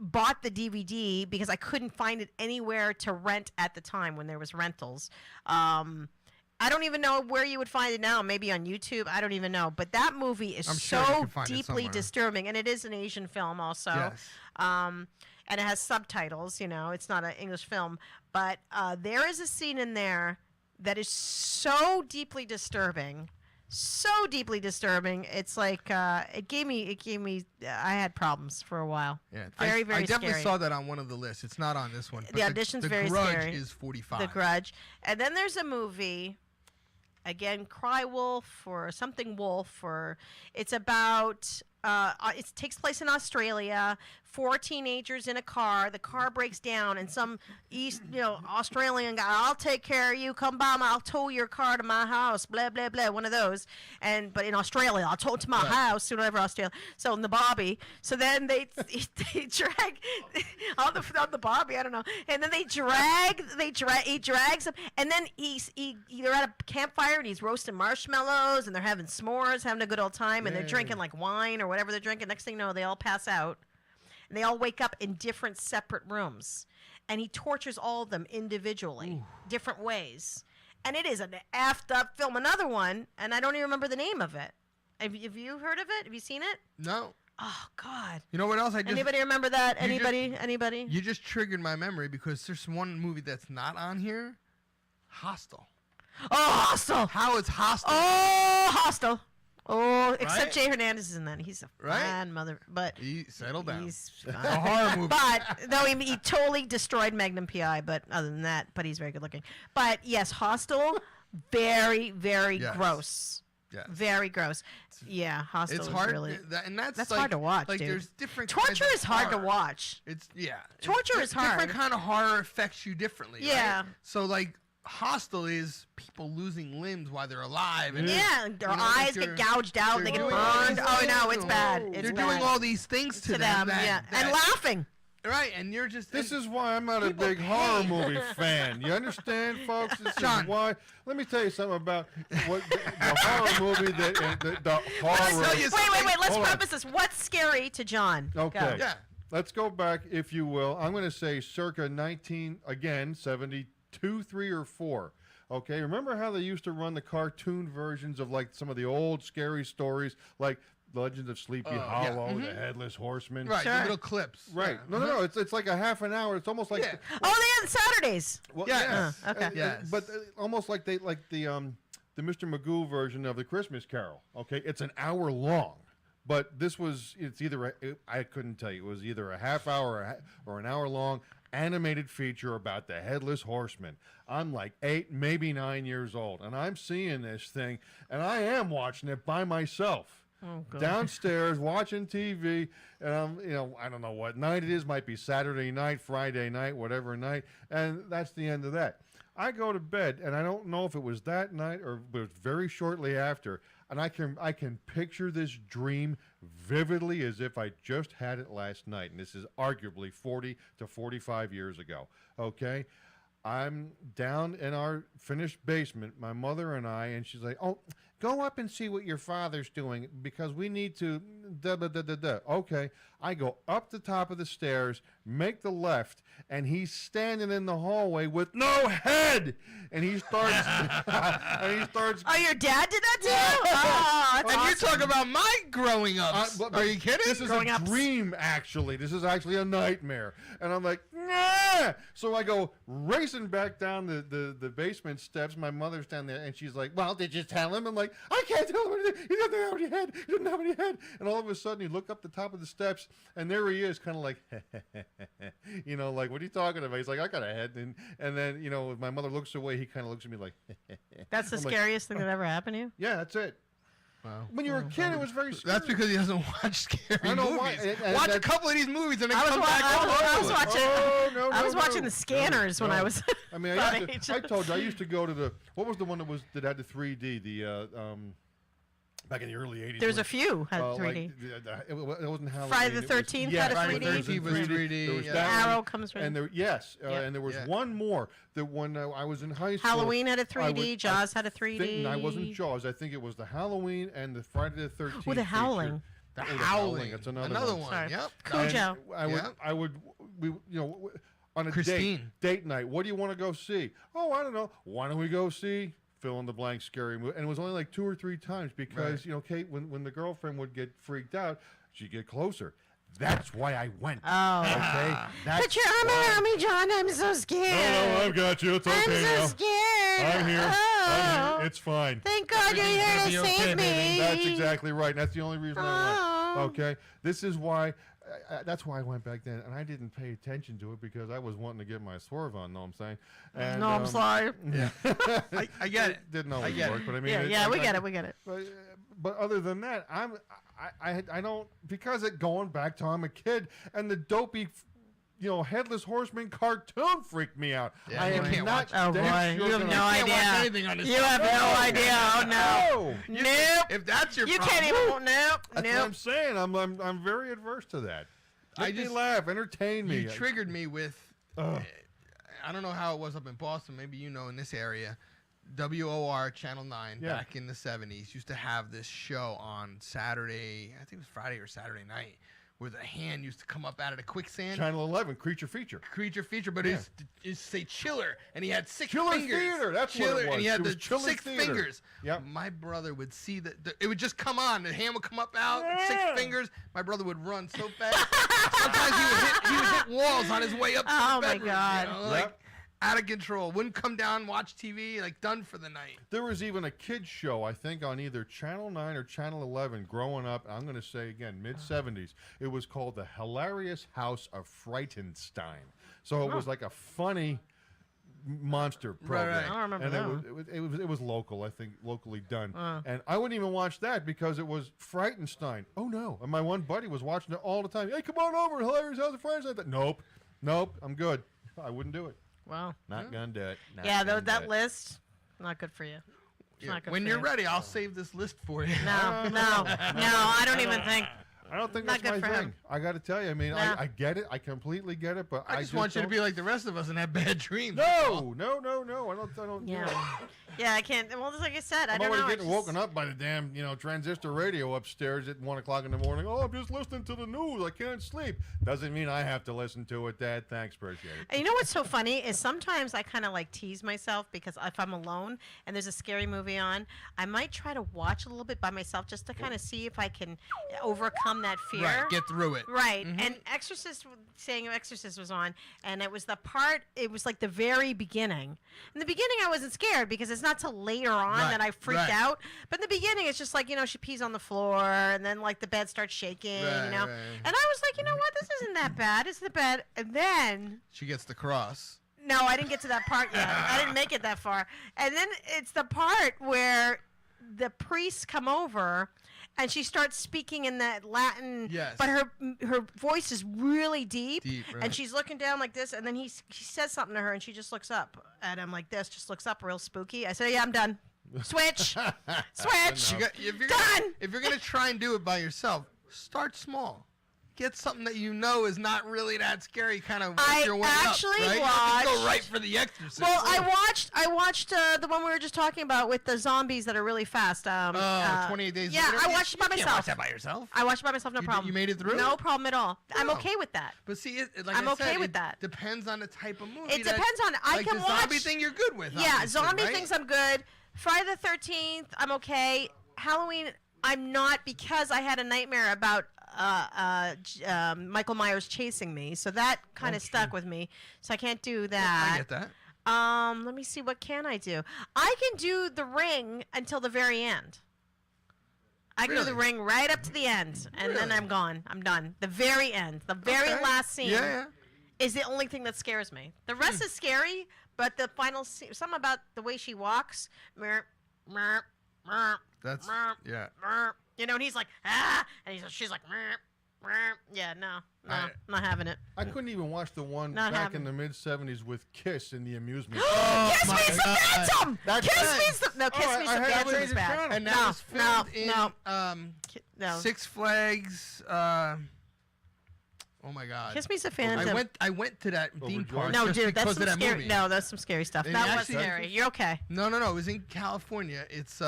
bought the DVD because I couldn't find it anywhere to rent at the time when there was rentals. I don't even know where you would find it now. Maybe on YouTube. I don't even know. But that movie is so deeply disturbing, and it is an Asian film also.
Yes.
And it has subtitles. You know, it's not an English film, but there is a scene in there that is so deeply disturbing so deeply disturbing. It's like it gave me. I had problems for a while.
Yeah,
very
I definitely
scary.
saw that on one of the lists. It's not on this one.
The Audition's
the
very
Grudge
scary.
is 45.
The Grudge, and then there's a movie. Again, Cry Wolf or something Wolf, or it's about. It takes place in Australia. 4 teenagers in a car. The car breaks down, and some Australian guy, I'll take care of you. Come by, I'll tow your car to my house. Blah blah blah. One of those. But in Australia, I'll tow it to my house. Whatever Australia. So in the Bobby. So then they drag on the Bobby. I don't know. And then he drags him, and then they're at a campfire and he's roasting marshmallows and they're having s'mores, having a good old time, and they're drinking like wine or whatever they're drinking. Next thing you know, they all pass out. And they all wake up in different separate rooms. And he tortures all of them individually, different ways. And it is an effed up film. Another one, and I don't even remember the name of it. Have you heard of it? Have you seen it?
No.
Oh, God.
You know what else?
Anybody remember that? Anybody?
You just triggered my memory because there's one movie that's not on here. Hostel.
Oh, Hostel.
How is Hostel?
Oh, Hostel. Oh, except
Right?
Jay Hernandez is in that. He's a fine mother, but
Settle down.
he's
a
fine.
horror movie.
But though he totally destroyed Magnum PI, but other than that, but he's very good looking. But yes, Hostel, very, very
Yes.
gross.
Yes.
Very gross. Yeah, Hostel
It's
is
hard,
really.
and that's
hard to watch,
Like
dude.
there's different. kinds
Torture
of
is hard to
horror.
watch. Torture is hard.
Different kind of horror affects you differently.
Yeah.
Right? So like Hostel is people losing limbs while they're alive. And
Yeah, their
you know,
eyes
like
get gouged out. They get
doing all
burned.
these
Oh
things
no, it's
to
bad.
them.
It's
They're
bad
doing all these things to
them.
that,
Yeah,
that-
and laughing.
Right, and you're just
This is why I'm not a big horror movie fan. You understand, folks? This
John.
is why. Let me tell you something about what the horror movie that the horror.
tell you
Wait. Let's
Hold on.
preface this. What's scary to John?
Okay.
Go.
Yeah.
Let's go back, if you will. I'm going to say circa 72, 3 or 4. Okay, remember how they used to run the cartoon versions of like some of the old scary stories, like Legends of Sleepy Hollow, The Headless Horseman.
right.
Sure.
The little clips.
Right.
Yeah.
No. It's like a half an hour. It's almost like
Yeah.
Oh, they had Saturdays.
well,
Yes.
Okay.
Yes.
But almost like the Mr. Magoo version of the Christmas Carol. Okay, it's an hour long, but it's either I couldn't tell you. It was either a half hour or an hour long animated feature about the Headless Horseman. I'm like 8, maybe 9 years old, and I'm seeing this thing, and I am watching it by myself. Downstairs watching TV, and I don't know what night it is. Might be Saturday night, Friday night, whatever night, and that's the end of that. I go to bed, and I don't know if it was that night or it was very shortly after, and I can picture this dream vividly as if I just had it last night, and this is arguably 40 to 45 years ago. Okay. I'm down in our finished basement, my mother and I, and she's like, "Oh, go up and see what your father's doing because we need to da-da-da-da-da." Okay, I go up the top of the stairs, make the left, and he's standing in the hallway with no head, and he starts,
Oh, your dad did that too? Oh, that's
And
awesome.
you talk about my growing up.
but
Are you kidding?
This is
Growing
a
ups.
dream, actually. This is actually a nightmare. And I'm like, nah! So I go racing back down the basement steps. My mother's down there, and she's like, "Well, did you tell him?" I'm like, "I can't tell him anything. He doesn't have any head. He doesn't have any head." And all of a sudden, you look up the top of the steps, and there he is, kind of like, like, "What are you talking about?" He's like, "I got a head." And then, if my mother looks away, he kind of looks at me like,
That's the
I'm like,
scariest thing that ever happened to you?
"Yeah, that's it."
Wow.
When you were a kid, it was very scary.
That's because he doesn't watch scary
I know
movies.
why, and
Watch a
that's-
couple of these movies and then
I was,
come
wa-
back
I
all
was, I
over
was
it.
watching.
Oh, no,
I was
no,
watching
no.
the Scanners when I was.
I mean,
that
I
age.
told you I used to go to what was the one that had the 3D? Back in the early 80s.
There's a few had 3D.
Like, it wasn't Halloween.
Friday the
it was-
13th
yeah,
had a
Friday
3D.
the 13th
was 3D,
There was
yeah.
that
Arrow
one.
comes from.
And there,
Yep.
and there was
Yeah.
one more. That when I was in high school.
Halloween had a
I
3D.
would-
Jaws had a 3D.
I wasn't Jaws. I think it was the Halloween and the Friday the 13th.
Oh, the Howling.
The
Oh,
Howling.
That's another one.
Sorry.
Yep.
Cujo.
And
Yeah.
I would, on a
Christine.
date night. What do you want to go see? Oh, I don't know. Why don't we go see fill in the blank scary movie? And it was only like 2 or 3 times because Kate, when the girlfriend would get freaked out, she'd get closer. That's why I went.
Oh.
Okay. That's
Put your arm
why.
around me, John. I'm so scared.
No, I've got you. It's okay
I'm so
now.
scared.
I'm here.
Oh. Oh,
It's fine.
thank God you're here to
Everything's gonna be
save
okay,
me.
baby.
That's exactly right. That's the only reason I
Oh.
went. Okay, this is why. That's why I went back then, and I didn't pay attention to it because I was wanting to get my swerve on. Know what I'm saying? And,
No, I'm sorry.
Yeah. I get it.
Didn't
I
always
get
work,
it.
but I mean,
Yeah, we get it. We get it.
But other than that, I don't, because it going back to I'm a kid and the dopey, headless horseman cartoon freaked me out.
Yeah,
I
you
am
can't
not.
watch
Oh
damn
boy,
sure
you have
gonna-
no
can't watch
idea.
anything on this
You
stuff.
have no idea. Oh no.
No.
Nope.
If that's your
You
problem,
can't even. Nope.
That's what
Nope.
I'm saying. I'm very adverse to that.
I
Make me
just-
laugh, entertain me.
You triggered me with.
Ugh.
I don't know how it was up in Boston. Maybe you know in this area. WOR Channel 9
Yeah.
back in the 70s used to have this show on Saturday, I think it was Friday or Saturday night, where the hand used to come up out of the quicksand.
Channel 11, Creature Feature.
Creature feature, but
Yeah.
it's say Chiller, and he had six
Chiller
fingers.
Theater, that's what it
Chiller,
was.
and he had
It was
the
Chiller
6
Theater.
fingers.
Yep.
My brother would see that it would just come on. The hand would come up out,
Yeah.
6 fingers. My brother would run so fast. Sometimes he would hit walls on his way up to
Oh,
the
my
bedroom.
God.
Like
Yep.
out of control. Wouldn't come down, watch TV, like done for the night.
There was even a kids show, I think, on either Channel 9 or Channel 11 growing up. I'm going to say again, mid-70s. It was called The Hilarious House of Frightenstein. So it was like a funny monster program.
right.
I don't remember
and
that
it was local, I think, locally done. And I wouldn't even watch that because it was Frightenstein. Oh, no. And my one buddy was watching it all the time. Hey, come on over, Hilarious House of Frightenstein. I thought, nope, I'm good. I wouldn't do it.
Wow.
Not gonna do it. Not
Yeah,
gonna do
that
it.
list, not good for you. It's not good
When
for
you're
you.
ready, I'll save this list for you.
No, I don't even think.
I don't think
Not
that's
good
my
for
thing.
him.
I got to tell you. I mean,
No.
I get it. I completely get it. But
I just want you to be like the rest of us and have bad dreams.
No. I don't.
Yeah. Yeah, I can't. Well, just like I said, I
I'm
don't know.
already
I
getting
just-
woken up by the damn, transistor radio upstairs at 1 o'clock in the morning. Oh, I'm just listening to the news. I can't sleep. Doesn't mean I have to listen to it, Dad. Thanks, appreciate it.
And you know what's so funny is sometimes I kind of like tease myself because if I'm alone and there's a scary movie on, I might try to watch a little bit by myself just to kind of see if I can overcome that fear.
Right, get through it.
Right. And saying Exorcist was on, and it was like the very beginning. In the beginning, I wasn't scared because it's not till later on
Right,
that I freaked
right.
out. But in the beginning, it's just like, she pees on the floor, and then like the bed starts shaking,
Right,
And I
right.
was like, you know what, this isn't that bad. It's the bed. And then,
She gets the cross.
no, I didn't get to that part yet. I didn't make it that far. And then it's the part where the priests come over and she starts speaking in that Latin,
Yes.
but her voice is really deep,
Right.
and she's looking down like this, and then he says something to her, and she just looks up at him like this, just looks up real spooky. I said, yeah, I'm done. Switch. Switch.
If you're gonna try and do it by yourself, start small. Get something that you know is not really that scary. Kind of work your way
actually
up, right? You don't have to
watched-
go right for the Exorcist.
Well, I watched the one we were just talking about with the zombies that are really fast.
28 Days
Yeah,
Later?
I watched it by
You can't
myself.
watch that by yourself.
I watched it by myself, no
You did-
problem.
you made it through?
No problem at all. I'm
Oh.
okay with that.
But see, like
I'm
I
okay
said,
with
it
that.
Depends on the type of movie.
It depends on. I
like
can
the
watch.
zombie thing you're good with.
Yeah,
obviously,
zombie
right?
things I'm good. Friday the 13th, I'm okay. Halloween, I'm not because I had a nightmare about Michael Myers chasing me, so that kind of stuck with me. So I can't do that.
I get that.
Let me see. What can I do? I can do The Ring until the very end. I can do The
Really?
Ring right up to the end, and then
Really?
I'm gone. I'm done. The very end, the very
Okay.
last scene
Yeah.
is the only thing that scares me. The rest is scary, but the final scene, something about the way she walks,
That's yeah.
and he's like, and she's like, yeah, no, not having it.
I couldn't even watch the one
Not
back
happening.
in the mid-70s with Kiss in the amusement.
Kiss
my
me's the
God.
Phantom!
That's
Kiss
right.
me's the no. Kiss
Oh,
me's
I
the
had
Phantom
it
is
as a
bad.
channel.
And that
No,
was filmed
no,
in
no.
Six Flags. Oh my God.
Kiss me's the Phantom.
I went to that theme
Overjoyed.
park
No,
just
dude, that's
because
some
of that
scary.
movie.
No, that's some scary stuff.
They
That was
actually-
scary. You're okay.
No, it was in California. It's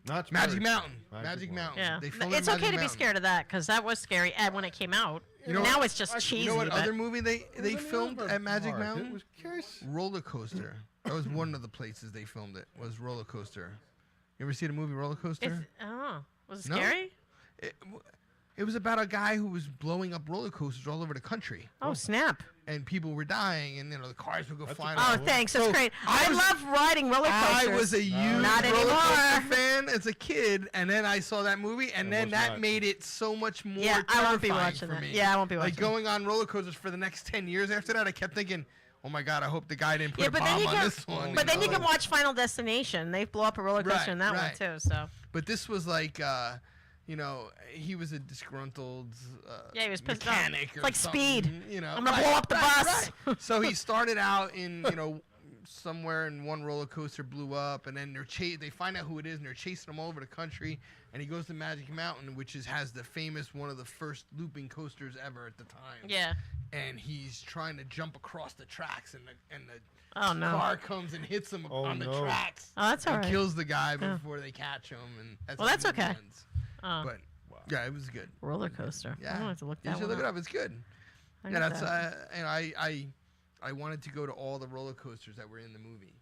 Not
Magic
scary.
Mountain.
Magic
Magic
Mountain.
Mountain.
Yeah,
They filmed
it's
at
okay
Magic
to be
Mountain.
scared of that because that was scary when it came out.
You know
now
what?
it's just cheesy.
You know what
but-
other movie they
It was in the
filmed
other
at Magic
part.
Mountain?
It was Kiss.
Roller Coaster. That was one of the places they filmed it. Was Roller Coaster. You ever see the movie Roller Coaster?
was it
No?
scary?
It- It was about a guy who was blowing up roller coasters all over the country.
Oh, snap.
And people were dying, and the cars would go flying.
Oh, thanks. That's great. I love riding roller coasters.
I was a huge
Not
roller
anymore.
coaster fan as a kid, and then I saw that movie, and then that
not.
made it so much more
Yeah, I won't be
terrifying
watching
for
that.
me.
Yeah, I won't be watching
Like going on roller coasters for the next 10 years after that, I kept thinking, oh my God, I hope the guy didn't put a
but then
bomb
you
on
can,
this one.
but then you can watch Final Destination. They blow up a roller coaster in that one too. So.
But this was like, he was a disgruntled
Yeah, he was pissed off.
mechanic or
Like
something,
Speed.
You know,
I'm gonna blow up the bus.
Right. So he started out in, somewhere in one roller coaster blew up, and then they find out who it is, and they're chasing him all over the country. And he goes to Magic Mountain, which has the famous one of the first looping coasters ever at the time.
Yeah.
And he's trying to jump across the tracks, and the
Oh no.
car comes and hits him on the tracks.
Oh, that's all
and
right.
kills the guy before they catch him, and that's
Well,
how
that's
the movie
okay.
ends.
Oh.
But yeah, it was good.
Roller coaster.
Yeah,
I'm gonna have to look
you
that
should
one
look it
up.
up. It's good.
I
Yeah,
got
that's
that.
and I wanted to go to all the roller coasters that were in the movie.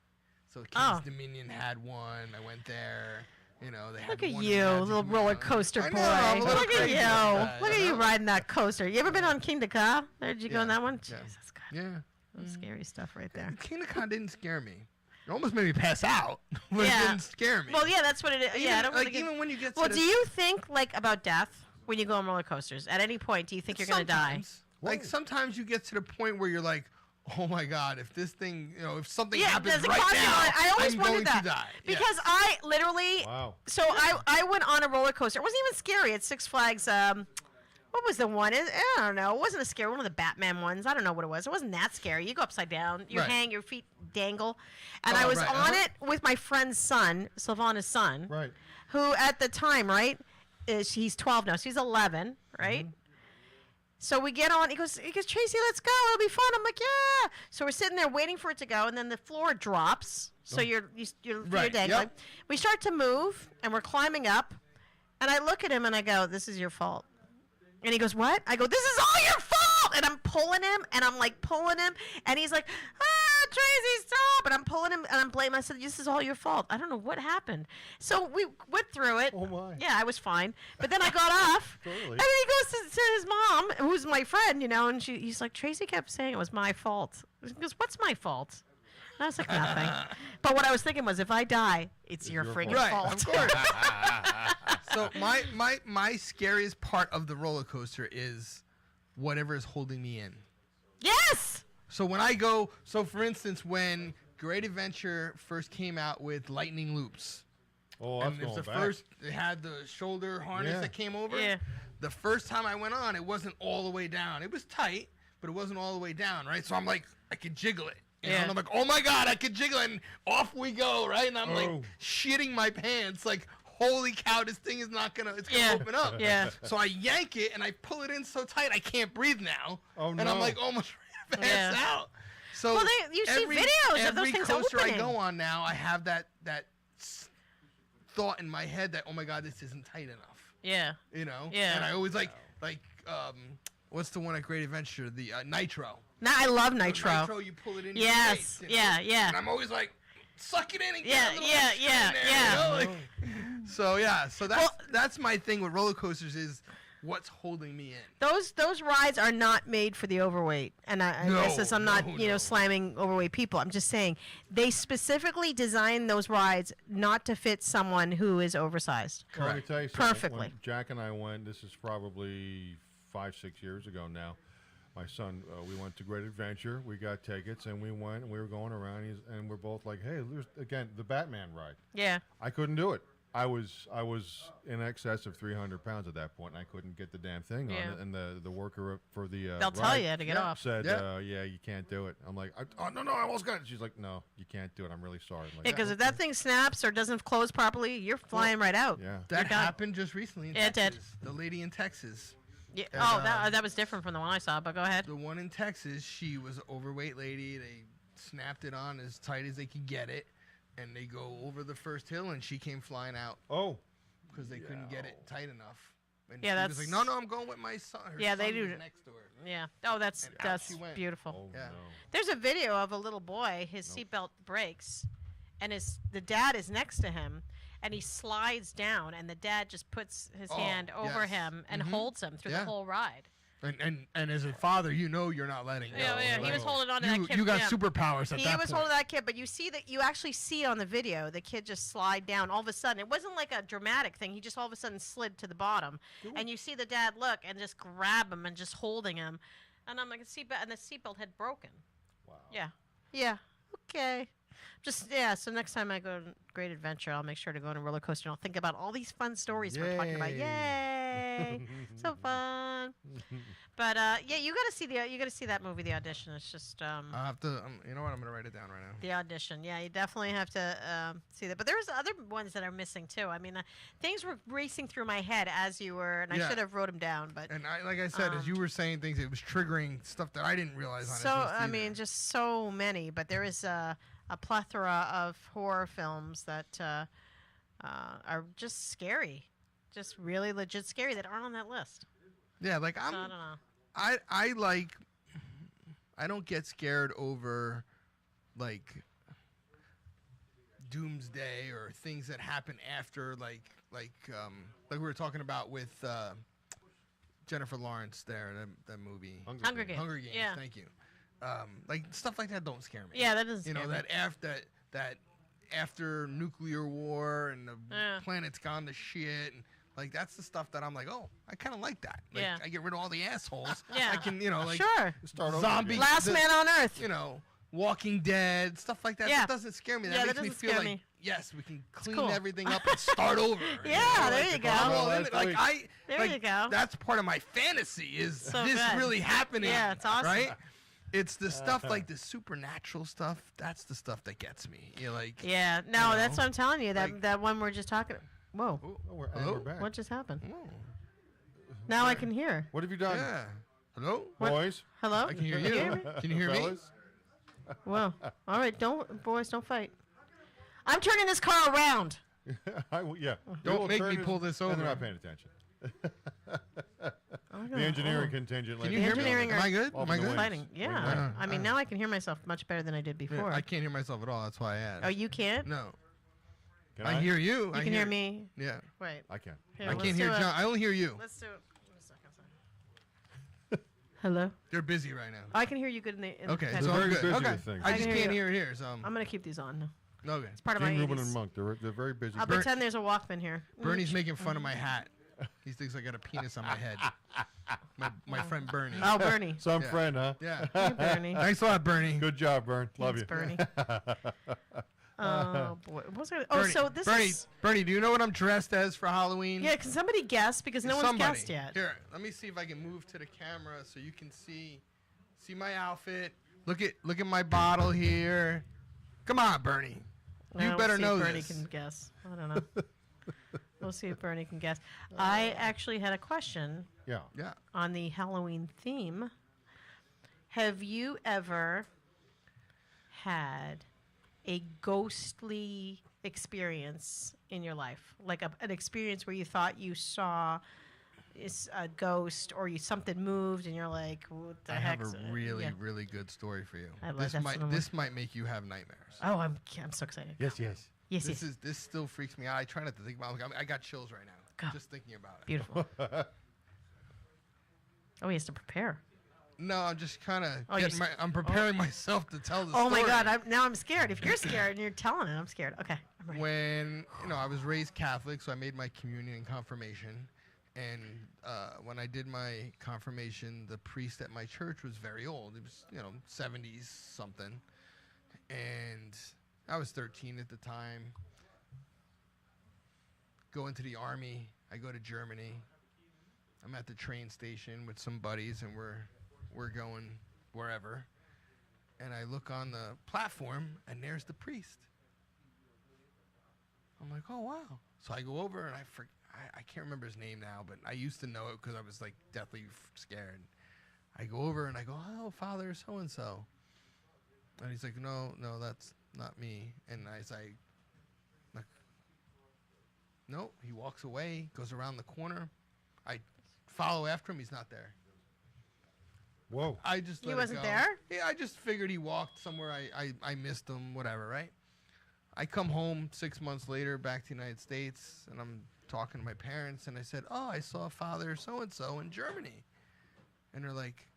So King's
Oh.
Dominion had one. I went there. They had
Look at
one in
you,
Magic
little roller
Mountain.
coaster
I
boy.
know, I'm a little
Look at
crazy
you.
like that,
Look at
you
you
know?
riding that coaster. You ever been on King Ka? Did you go on
Yeah,
that one?
yeah.
Jesus, God.
Yeah.
That's scary stuff right there.
King of Con didn't scare me. It almost made me pass out, but
Yeah.
it didn't scare me.
Well, yeah, that's what it is. Yeah, I don't really
even when you get
Well,
to
do you think about death when you go on roller coasters? At any point, do you think you're going to die?
Sometimes. Like sometimes you get to the point where you're like, oh my God, if this thing, if something happens
does it
right
cross your
now,
mind? I always
I'm
wondered
going
that
to die. Yeah.
because I literally.
Wow.
So I went on a roller coaster. It wasn't even scary at Six Flags. What was the one? I don't know. It wasn't a scary one of the Batman ones. I don't know what it was. It wasn't that scary. You go upside down. You
Right.
hang. Your feet dangle. And
Oh,
I was
right.
on it with my friend's son, Sylvana's son,
Right.
who at the time, right, he's 12 now. So he's 11, right?
Mm-hmm.
So we get on. He goes, Tracy, let's go. It'll be fun. I'm like, yeah. So we're sitting there waiting for it to go, and then the floor drops. So you're
Right,
dangling.
yep.
We start to move, and we're climbing up. And I look at him, and I go, this is your fault. And he goes, what? I go, this is all your fault. And I'm pulling him, and I'm like pulling him, and he's like, Tracy, stop. And I'm pulling him, and I'm blaming. I said, this is all your fault. I don't know what happened. So we went through it.
Oh, my.
Yeah, I was fine. But then I got off.
Totally.
And then he goes to his mom, who's my friend, and he's like, Tracy kept saying it was my fault. He goes, what's my fault? And I was like, nothing. But what I was thinking was, if I die, it's your
your
friggin'
fault.
Right,
fault.
of course. So my scariest part of the roller coaster is whatever is holding me in.
Yes!
So when for instance, when Great Adventure first came out with lightning loops,
Oh, that's
and it was
going
the
back.
first, it had the shoulder harness
Yeah.
that came over.
Yeah.
The first time I went on, it wasn't all the way down. It was tight, but it wasn't all the way down, right? So I'm like, I could jiggle it.
Yeah.
And I'm like, oh my God, I could jiggle it, and off we go, right? And I'm like
Oh.
shitting my pants, like, holy cow, this thing is not gonna, it's gonna
Yeah.
open up.
Yeah.
So I yank it, and I pull it in so tight I can't breathe now.
Oh,
And
no.
I'm like almost ready to pass
Yeah.
out. So
Well, you see videos of those
every
things
coaster
opening.
I go on now, I have that thought in my head that, oh my God, this isn't tight enough.
Yeah. Yeah.
And I always what's the one at Great Adventure? The Nitro.
No, I love
So
Nitro.
Nitro, you pull it in. your
Yes.
face,
Yeah.
And I'm always like, suck it in and
Yeah,
get a little
yeah,
extra
yeah,
in there,
yeah.
you know, like- so that's my thing with roller coasters is what's holding me in.
Those rides are not made for the overweight, and I guess this, I'm not
no.
slamming overweight people. I'm just saying they specifically designed those rides not to fit someone who is oversized.
Well, let me
Correct.
tell you something.
Perfectly.
When Jack and I went, this is probably 5-6 years ago now. My son, we went to Great Adventure. We got tickets, and we went, and we were going around, and we're both like, hey, there's, again, the Batman ride.
Yeah.
I couldn't do it. I was in excess of 300 pounds at that point, and I couldn't get the damn thing
Yeah.
on it. And the worker for the
They'll tell
ride
you to get off.
said,
Yeah.
yeah, you can't do it. I'm like, oh, no, I almost got it. She's like, no, you can't do it. I'm really sorry. I'm like,
Yeah, because if that thing snaps or doesn't close properly, you're flying right out.
yeah.
That
done.
happened just recently in
Yeah, it did.
Texas. The lady in Texas.
Yeah.
And,
Oh, that was different from the one I saw. But go ahead.
The one in Texas, she was an overweight lady. They snapped it on as tight as they could get it, and they go over the first hill, and she came flying out
Oh,
because they couldn't get it tight enough. And
Yeah,
she was
that's-
like, no, I'm going with my son. Her
Yeah, they
son
do
was
it.
next to her.
Yeah. Oh, that's
And out she went.
beautiful.
oh
Yeah.
no.
There's a video of a little boy. His seatbelt breaks, and the dad is next to him, and he slides down, and the dad just puts his
Oh,
hand over
yes.
him and holds him through
Yeah.
the whole ride.
And as a father, you know you're not letting go.
Yeah, he was holding on to that kid.
You got
yeah.
superpowers at
He
that
was
point.
holding that kid, but you actually see on the video the kid just slide down. All of a sudden, it wasn't like a dramatic thing. He just all of a sudden slid to the bottom, and you see the dad look and just grab him and just holding him, and I'm like, the seatbelt had broken.
Wow.
Yeah. Okay. So next time I go on Great Adventure, I'll make sure to go on a roller coaster and I'll think about all these fun stories we're talking about. Yay! So fun. But you gotta see that movie, The Audition. It's just
I have to. You know what? I'm gonna write it down right now.
The Audition. Yeah, you definitely have to see that. But there's other ones that are missing too. I mean, things were racing through my head as you were, and I
Yeah.
should have wrote them down. But
And like I said, as you were saying things, it was triggering stuff that I didn't realize. On
so I mean, just so many. But there is a plethora of horror films that are just scary, just really legit scary that aren't on that list.
yeah, like
So I don't know.
I don't get scared over like doomsday or things that happen after like we were talking about with Jennifer Lawrence there that movie
Hunger Games.
Hunger Games.
Yeah.
Thank you. Like stuff like that don't scare me.
Yeah, that doesn't.
You know
scare me.
that after nuclear war and the
Yeah.
planet's gone to shit and like that's the stuff that I'm like, oh, I kind of like that. Like,
Yeah.
I get rid of all the assholes.
Yeah.
I can, like
Sure.
Start over
zombie
again.
Last Man on Earth.
Walking Dead, stuff like that.
Yeah.
That doesn't scare me. That
Yeah, that
makes me
doesn't
feel
scare
like
me.
yes, we can clean
cool.
everything up and start over.
Yeah, there
like,
you go.
I'm all
Well,
in it. Like
that's
There you go.
That's part of my fantasy is
So
this
good.
really happening.
Yeah, it's awesome.
Right? It's the stuff like the supernatural stuff. That's the stuff that gets me. You're like,
Yeah. No,
You
that's
know,
what I'm telling you.
like-
That one we're just talking. Whoa.
oh,
Oh, and
hello?
we're back.
What just happened?
Oh,
Now I can hear.
What have you done,
yeah. Hello?
boys?
Hello?
I can hear
You
you.
hear me?
Can you hear me?
Fellas?
Whoa. All right, boys, don't fight. I'm turning this car around.
Yeah.
Don't
We will
make
turn
me pull this
and
over.
they're not paying attention.
Oh,
The engineering contingent.
Can
ladies
you
and
hear me?
engineering
Am I good?
Off
Am I
the
good?
wings.
Fighting. Yeah.
Yeah.
I mean, now I can hear myself much better than I did
Yeah,
before.
I can't hear myself at all. That's why I asked.
Oh, you can't?
No.
Can
I hear you.
You
I
can hear me.
Yeah.
Wait.
I can.
Here,
I
let's
can't
do
hear
it.
John. I only hear you.
Let's do it. Wait a second. Hello?
They're busy right now.
I can hear you good in the
Okay,
headphones.
so I'm
very
good.
busy
Okay.
with things.
I
I
just
can hear
can't
you.
hear it here, so
I'm going to keep these on.
okay.
It's part of
Gene
my
Rubin
80s.
and Monk. They're very busy.
I'll pretend there's a Walkman here.
Bernie's making fun of my hat. He thinks I got a penis on my head. My friend Bernie.
Oh, Bernie.
Some
Yeah.
friend, huh?
Yeah.
Hey, Bernie.
Thanks a lot, Bernie.
Good job, Bern. Love
Thanks,
you.
Bernie. Oh, boy. What was I, oh,
Bernie,
so this
Bernie,
is...
Bernie, do you know what I'm dressed as for Halloween?
Yeah, can somebody guess? Because no one's
Somebody.
guessed yet.
Here, let me see if I can move to the camera so you can see my outfit. Look at my bottle here. Come on, Bernie.
I
You
don't
better
see
know
if Bernie
this.
can guess. I don't know. We'll see if Bernie can guess. I actually had a question
Yeah.
Yeah.
on the Halloween theme. Have you ever had a ghostly experience in your life? Like an experience where you thought you saw a ghost or something moved and you're like, what the
I
heck?
have a really good story for you.
I love- that's what I'm
This might make you have nightmares.
Oh, I'm so excited.
Yes, yes.
Yes, yes.
This still freaks me out. I try not to think about it. I got chills right now
Go.
just thinking about it.
Beautiful. Oh, he has to prepare.
No, I'm just kind of
Oh, you're
I'm preparing myself to tell the
Oh
story.
my God! Now I'm scared. If you're scared and you're telling it, I'm scared. Okay, I'm ready.
When I was raised Catholic, so I made my communion and confirmation, and when I did my confirmation, the priest at my church was very old. He was 70s something, and I was 13 at the time. Go into the army. I go to Germany. I'm at the train station with some buddies, and we're going wherever. And I look on the platform, and there's the priest. I'm like, oh wow. So I go over, and I can't remember his name now, but I used to know it because I was like deathly scared. I go over and I go, oh, Father so and so, and he's like, no, that's not me. And I say, like, no. He walks away, goes around the corner. I follow after him. He's not there.
Whoa.
I just
He
let it
wasn't
go.
there?
Yeah, I just figured he walked somewhere. I missed him, whatever, right? I come home 6 months later back to the United States, and I'm talking to my parents, and I said, oh, I saw Father so-and-so in Germany. And they're like,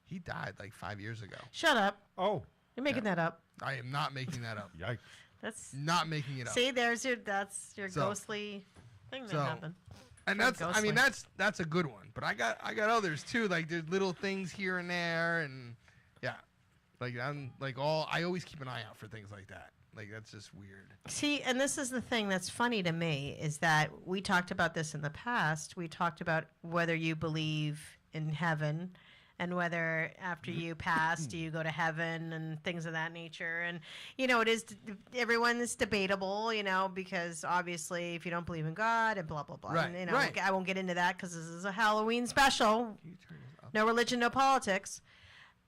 he died like 5 years ago.
Shut up.
Oh,
You're making that up.
I am not making that up.
yikes.
That's
Not making it up.
see, that's your
So-
ghostly thing that
so-
happened.
And
Very
that's, I mean,
ghostly.
that's a good one. But I got others too. Like there's little things here and there, and yeah, like I always keep an eye out for things like that. Like that's just weird.
See, and this is the thing that's funny to me is that we talked about this in the past. We talked about whether you believe in heaven and whether after you pass, do you go to heaven and things of that nature. And, you know, everyone is debatable, you know, because obviously if you don't believe in God and blah, blah, blah.
Right,
And, you know,
right.
I won't get into that because this is a Halloween special.
Can you turn this up?
No religion, no politics.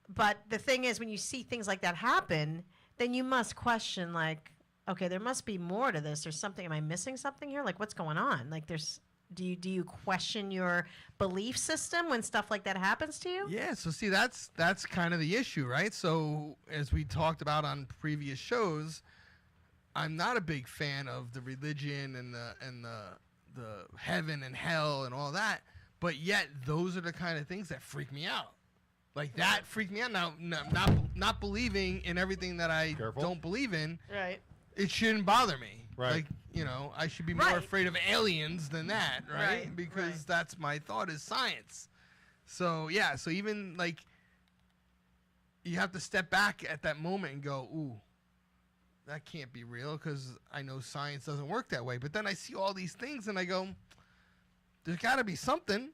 But the thing is, when you see things like that happen, then you must question, like, okay, there must be more to this. There's something. Am I missing something here? Like, what's going on? Like, do you question your belief system when stuff like that happens to you?
Yeah, so see that's kind of the issue, right? So as we talked about on previous shows, I'm not a big fan of the religion and the heaven and hell and all that, but yet those are the kind of things that freak me out. Like that freaked me out. Now, not believing in everything that I
Careful.
don't believe in,
Right.
it shouldn't bother me.
Right.
Like, you know, I should be more
Right.
afraid of aliens than that, right?
Right,
Because
right.
that's my thought is science. So, yeah, so even like you have to step back at that moment and go, ooh, that can't be real because I know science doesn't work that way. But then I see all these things and I go, there's got to be something.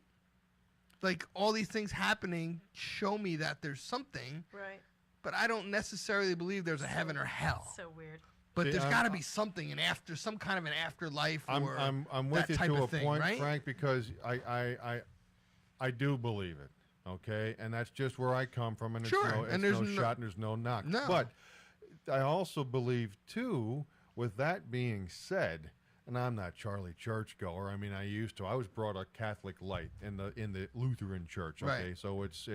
Like all these things happening show me that there's something,
Right.
but I don't necessarily believe there's a heaven or hell.
So weird.
But
See,
there's
I'm-
got to be something some kind of an afterlife or
I'm with
that
you
type
to
of
a
thing,
point,
right?
Frank, because I do believe it. Okay, and that's just where I come from, and
Sure,
it's no,
and
it's
there's
no
no-
shot and there's no knock.
No.
But I also believe too. With that being said, and I'm not Charlie churchgoer. I mean, I used to. I was brought up Catholic light in the Lutheran church. Okay,
Right.
so it's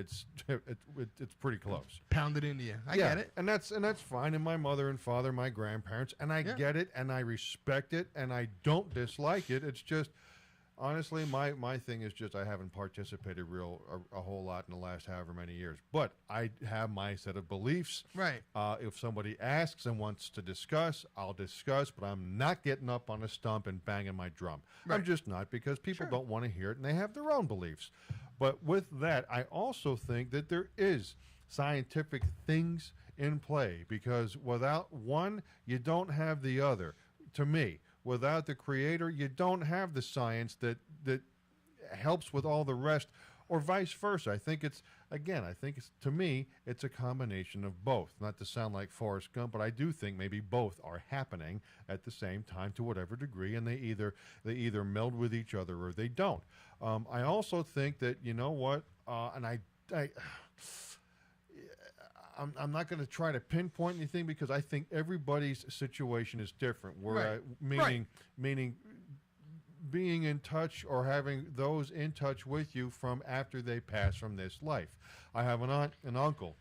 pretty close.
Pounded into you. I get it.
And that's fine. And my mother and father, my grandparents, and I
Yeah.
get it, and I respect it, and I don't dislike it. It's just, honestly, my thing is just I haven't participated a whole lot in the last however many years. But I have my set of beliefs.
Right.
If somebody asks and wants to discuss, I'll discuss. But I'm not getting up on a stump and banging my drum. I'm
Right.
just not, because people
Sure.
don't want to hear it, and they have their own beliefs. But with that, I also think that there is scientific things in play, because without one, you don't have the other. To me, without the creator, you don't have the science that helps with all the rest, or vice versa. I think it's to me, it's a combination of both. Not to sound like Forrest Gump, but I do think maybe both are happening at the same time to whatever degree, and they either meld with each other or they don't. I also think that, you know what, and I'm not going to try to pinpoint anything, because I think everybody's situation is different. Where
Right.
meaning being in touch or having those in touch with you from after they pass from this life. I have an aunt and uncle.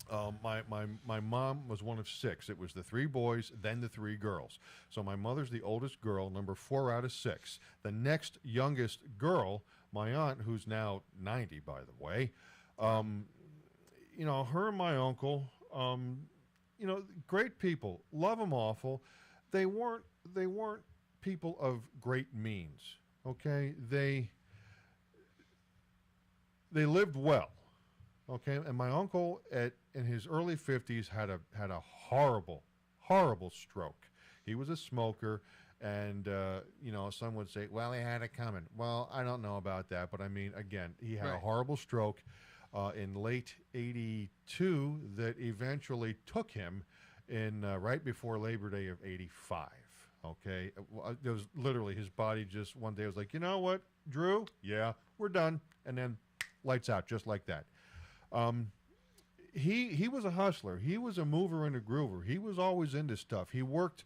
My mom was one of 6. It was the 3 boys, then the 3 girls. So my mother's the oldest girl, number 4 out of 6. The next youngest girl, my aunt, who's now 90, by the way. You know, her and my uncle, you know, great people, love them awful. They weren't people of great means. Okay, they lived well. Okay, and my uncle in his early 50s had a horrible stroke. He was a smoker, and you know, some would say, well, he had it coming. Well, I don't know about that, but I mean, again, he had a
Right.
horrible stroke in late '82 that eventually took him in right before Labor Day of '85. Okay, there was literally his body just one day was like, you know what, Drew? Yeah, we're done, and then lights out just like that. He was a hustler. He was a mover and a groover. He was always into stuff. He worked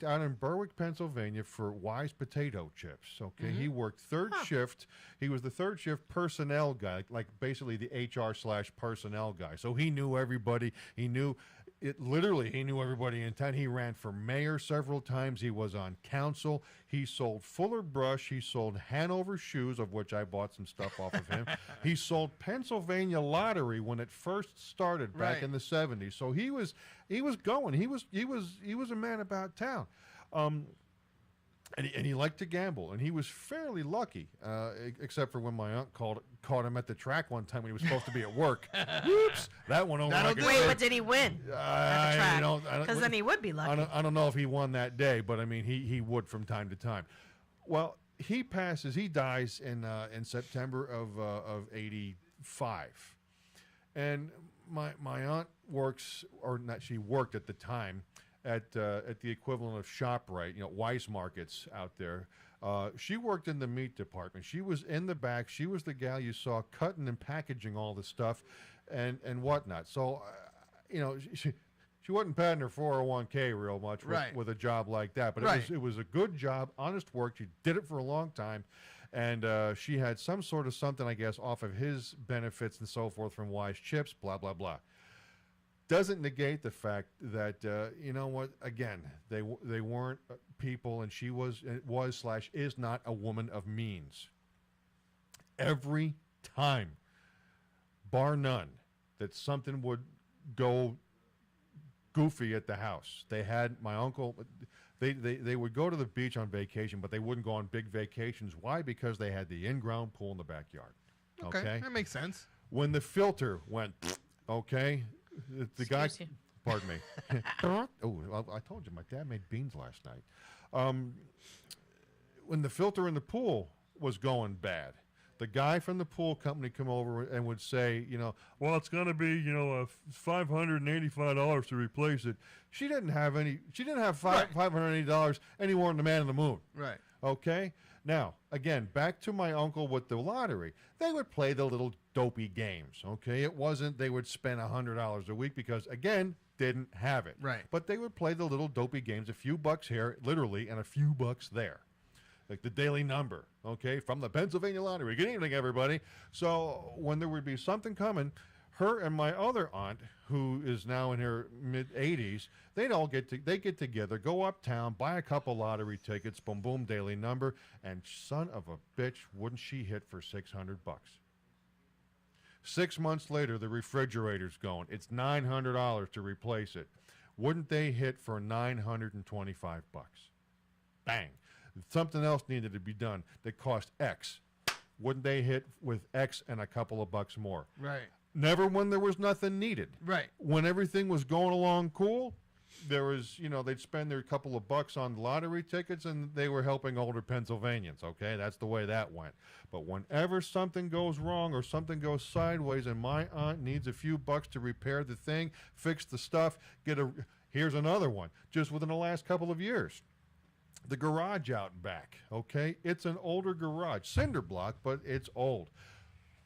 out in Berwick, Pennsylvania for Wise Potato Chips. Okay, he worked third shift. He was the third shift personnel guy, like basically the HR/personnel guy. So he knew everybody. He knew it literally, he knew everybody in town. He ran for mayor several times. He was on council. He sold Fuller Brush. He sold Hanover shoes, of which I bought some stuff off of him. He sold Pennsylvania Lottery when it first started back in the 70s. So he was going. He was a man about town. And he liked to gamble, and he was fairly lucky, except for when my aunt caught him at the track one time when he was supposed to be at work. Whoops! That went over like a
Wait, but did he win at the track? Because then he would be lucky.
I don't know if he won that day, but I mean, he would from time to time. Well, he dies in September of '85, and my aunt works, or not, she worked at the time at the equivalent of ShopRite, Weiss Markets out there. She worked in the meat department. She was in the back. She was the gal you saw cutting and packaging all the stuff and whatnot. So, she wasn't padding her 401k real much with a job like that. But it was a good job, honest work. She did it for a long time. And she had some sort of something, I guess, off of his benefits and so forth from Weiss Chips, blah, blah, blah. Doesn't negate the fact that again, they weren't people, and she is not a woman of means. Every time, bar none, that something would go goofy at the house, they had my uncle. They would go to the beach on vacation, but they wouldn't go on big vacations. Why? Because they had the in-ground pool in the backyard. Okay,
that makes sense.
When the filter went, okay. The guy, pardon me. Oh, I told you, my dad made beans last night. When the filter in the pool was going bad, the guy from the pool company come over and would say, well, it's going to be, $585 to replace it. She didn't have $580 any more than the man in the moon.
Right.
Okay. Now, again, back to my uncle with the lottery. They would play the little dopey games, okay? It wasn't they would spend $100 a week because, again, didn't have it.
Right.
But they would play the little dopey games, a few bucks here, literally, and a few bucks there. Like the daily number, okay, from the Pennsylvania Lottery. Good evening, everybody. So when there would be something coming, her and my other aunt, who is now in her mid-80s, they get together, go uptown, buy a couple lottery tickets, boom, boom, daily number, and son of a bitch, wouldn't she hit for $600? 6 months later, the refrigerator's going. It's $900 to replace it. Wouldn't they hit for $925? Bang. Something else needed to be done that cost X. Wouldn't they hit with X and a couple of bucks more?
Right.
Never when there was nothing needed.
Right.
When everything was going along cool, there was, they'd spend their couple of bucks on lottery tickets and they were helping older Pennsylvanians, okay? That's the way that went. But whenever something goes wrong or something goes sideways and my aunt needs a few bucks to repair the thing, fix the stuff, here's another one, just within the last couple of years. The garage out and back, okay? It's an older garage, cinder block, but it's old.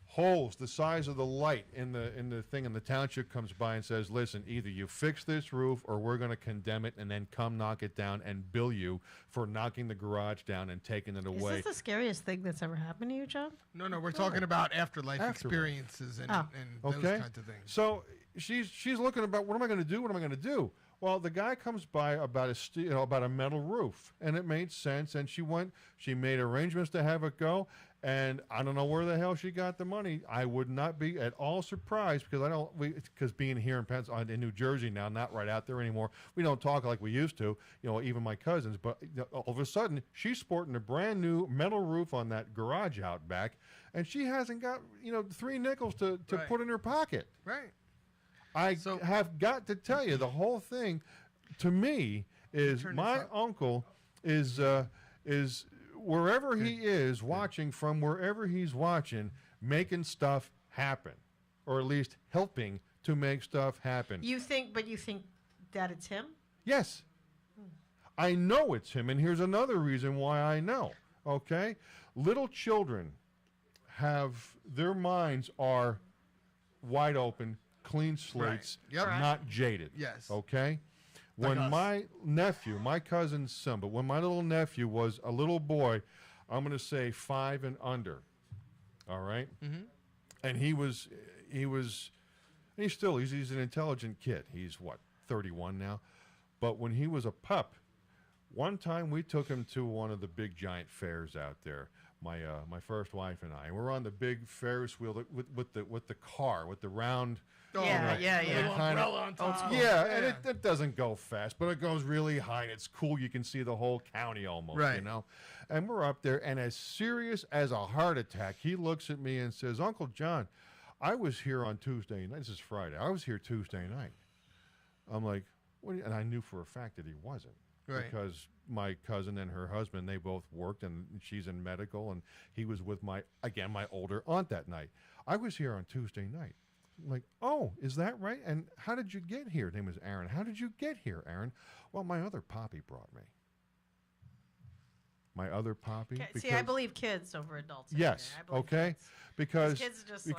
Holes the size of the light in the thing, and the township comes by and says, listen, either you fix this roof or we're going to condemn it and then come knock it down and bill you for knocking the garage down and taking it away.
Is this the scariest thing that's ever happened to you, John?
No, we're talking about afterlife experiences and those kinds of things.
So she's looking about, what am I going to do? What am I going to do? Well, the guy comes by about a metal roof, and it made sense. And she made arrangements to have it go. And I don't know where the hell she got the money. I would not be at all surprised because being here in New Jersey now, not right out there anymore, we don't talk like we used to. Even my cousins. But all of a sudden, she's sporting a brand new metal roof on that garage out back, and she hasn't got 3 nickels to put in her pocket.
Right.
I have got to tell you, the whole thing, to me, is my uncle is wherever he is watching from wherever he's watching, making stuff happen, or at least helping to make stuff happen.
You think that it's him?
Yes. I know it's him, and here's another reason why I know, okay? Little children their minds are wide open, clean slates, not jaded.
Yes.
Okay? When my nephew, my cousin's son, but when my little nephew was a little boy, I'm going to say 5 and under, all right? Mm-hmm. And he's an intelligent kid. He's what, 31 now. But when he was a pup, one time we took him to one of the big giant fairs out there. My first wife and I. We're on the big Ferris wheel with the car with the round.
Yeah.
Little umbrella on top.
Yeah, and it doesn't go fast, but it goes really high, and it's cool. You can see the whole county almost,
Right.
you know? And we're up there, and as serious as a heart attack, he looks at me and says, Uncle John, I was here on Tuesday night. This is Friday. I was here Tuesday night. I'm like, what? And I knew for a fact that he wasn't.
Right.
Because my cousin and her husband, they both worked, and she's in medical, and he was with my older aunt that night. I was here on Tuesday night. I'm like, oh, is that right? And how did you get here? His name was Aaron. How did you get here, Aaron? Well, my other poppy brought me. My other poppy.
Okay, see, I believe kids over adults.
Yes.
I believe
Okay.
kids.
Because
Kids just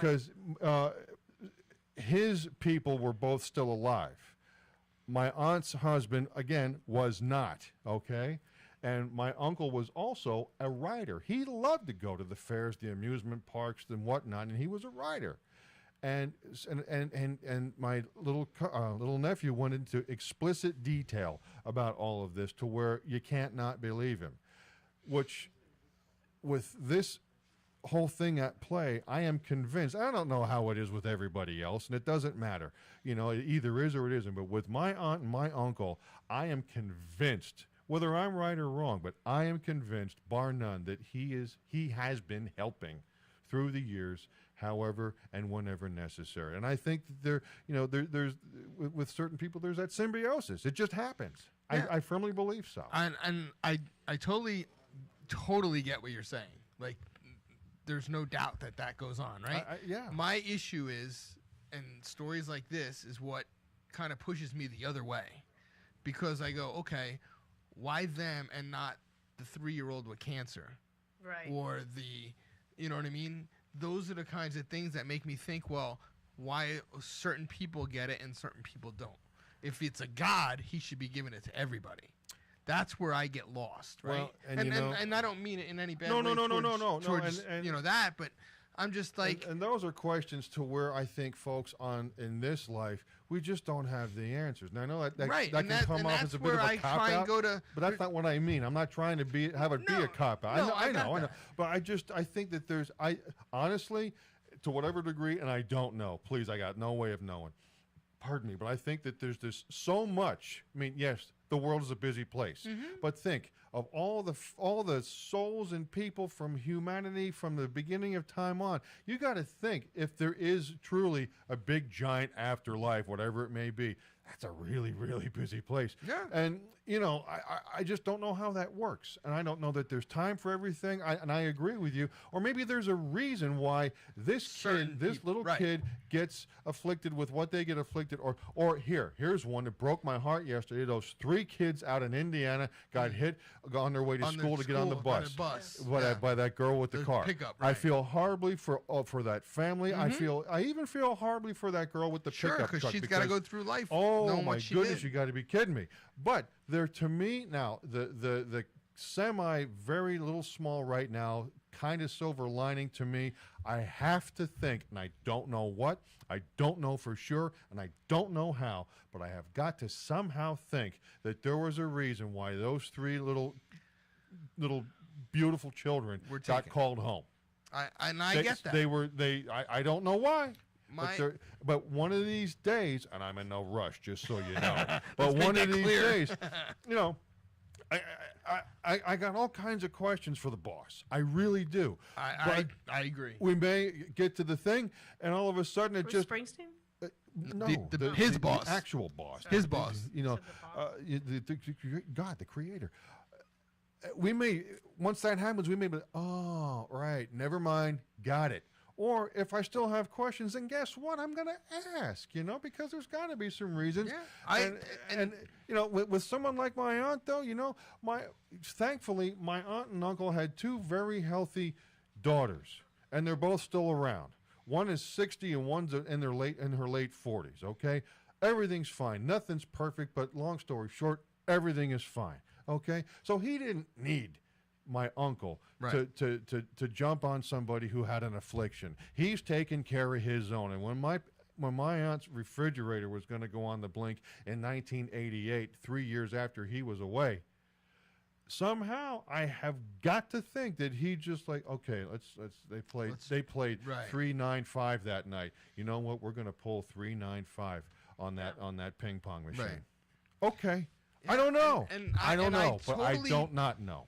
his people were both still alive. My aunt's husband, again, was not, okay? And my uncle was also a rider. He loved to go to the fairs, the amusement parks, and whatnot, and he was a rider. And my little nephew went into explicit detail about all of this to where you can't not believe him. Which, with this whole thing at play, I am convinced. I don't know how it is with everybody else, and it doesn't matter. You know, it either is or it isn't. But with my aunt and my uncle, I am convinced, whether I'm right or wrong, but I am convinced, bar none, that he has been helping through the years, however and whenever necessary. And I think that there's with certain people, there's that symbiosis. It just happens.
Yeah.
I firmly believe so.
And I totally get what you're saying. Like, there's no doubt that goes on, right?
Yeah.
My issue is, and stories like this is what kind of pushes me the other way, because I go, okay, why them and not the 3-year-old with cancer,
right.
or the, you know what I mean? Those are the kinds of things that make me think, well, why certain people get it and certain people don't? If it's a God, he should be giving it to everybody. That's where I get lost, right?
Well, and
I don't mean it in any bad
No,
way.
no.
Towards,
And
you know that, but I'm just like,
and those are questions to where I think folks in this life, we just don't have the answers. Now I know that
right,
can come off as a bit of a cop out, but that's not what I mean. I'm not trying to be a cop out.
No,
I know, but I think that I honestly, to whatever degree, and I don't know. Please, I got no way of knowing. Pardon me, but I think that there's this so much. I mean, yes, the world is a busy place, but think of all the souls and people from humanity from the beginning of time on. You got to think, if there is truly a big giant afterlife, whatever it may be, that's a really, really busy place.
Yeah.
And I just don't know how that works, and I don't know that there's time for everything. And I agree with you. Or maybe there's a reason why this little kid gets afflicted with what they get afflicted. Or here's one that broke my heart yesterday. Those 3 kids out in Indiana got hit on their way to school to get on the bus. By that girl with the car.
Pickup,
I
right.
feel horribly for that family. I even feel horribly for that girl with the pickup truck,
because she's got to go through life.
Oh my goodness, you got to be kidding me. But there, to me now, the semi very little small right now kind of silver lining to me, I have to think, and I don't know what, I don't know for sure, and I don't know how, but I have got to somehow think that there was a reason why those 3 little beautiful children got called home.
I get that.
I don't know why. But one of these days, and I'm in no rush, just so you know. But one of these days, I got all kinds of questions for the boss. I really do.
I agree.
We may get to the thing, and all of a sudden it
Bruce
just
Springsteen?
no,
his boss,
the actual boss,
his boss.
God, the creator. We may once that happens, we may be oh right, never mind, got it. Or if I still have questions, then guess what? I'm going to ask, because there's got to be some reasons.
Yeah,
and with someone like my aunt, though, thankfully, my aunt and uncle had 2 very healthy daughters, and they're both still around. One is 60 and one's in her late 40s, okay? Everything's fine. Nothing's perfect, but long story short, everything is fine, okay? So he didn't need my uncle to jump on somebody who had an affliction. He's taking care of his own. And when when my aunt's refrigerator was going to go on the blink in 1988, 3 years after he was away, somehow I have got to think that he just like, okay, they played
right.
395 that night. You know what? We're going to pull 395 on that ping pong machine.
Right.
Okay.
Yeah,
I don't know.
And
I don't know, but I
totally,
don't not know.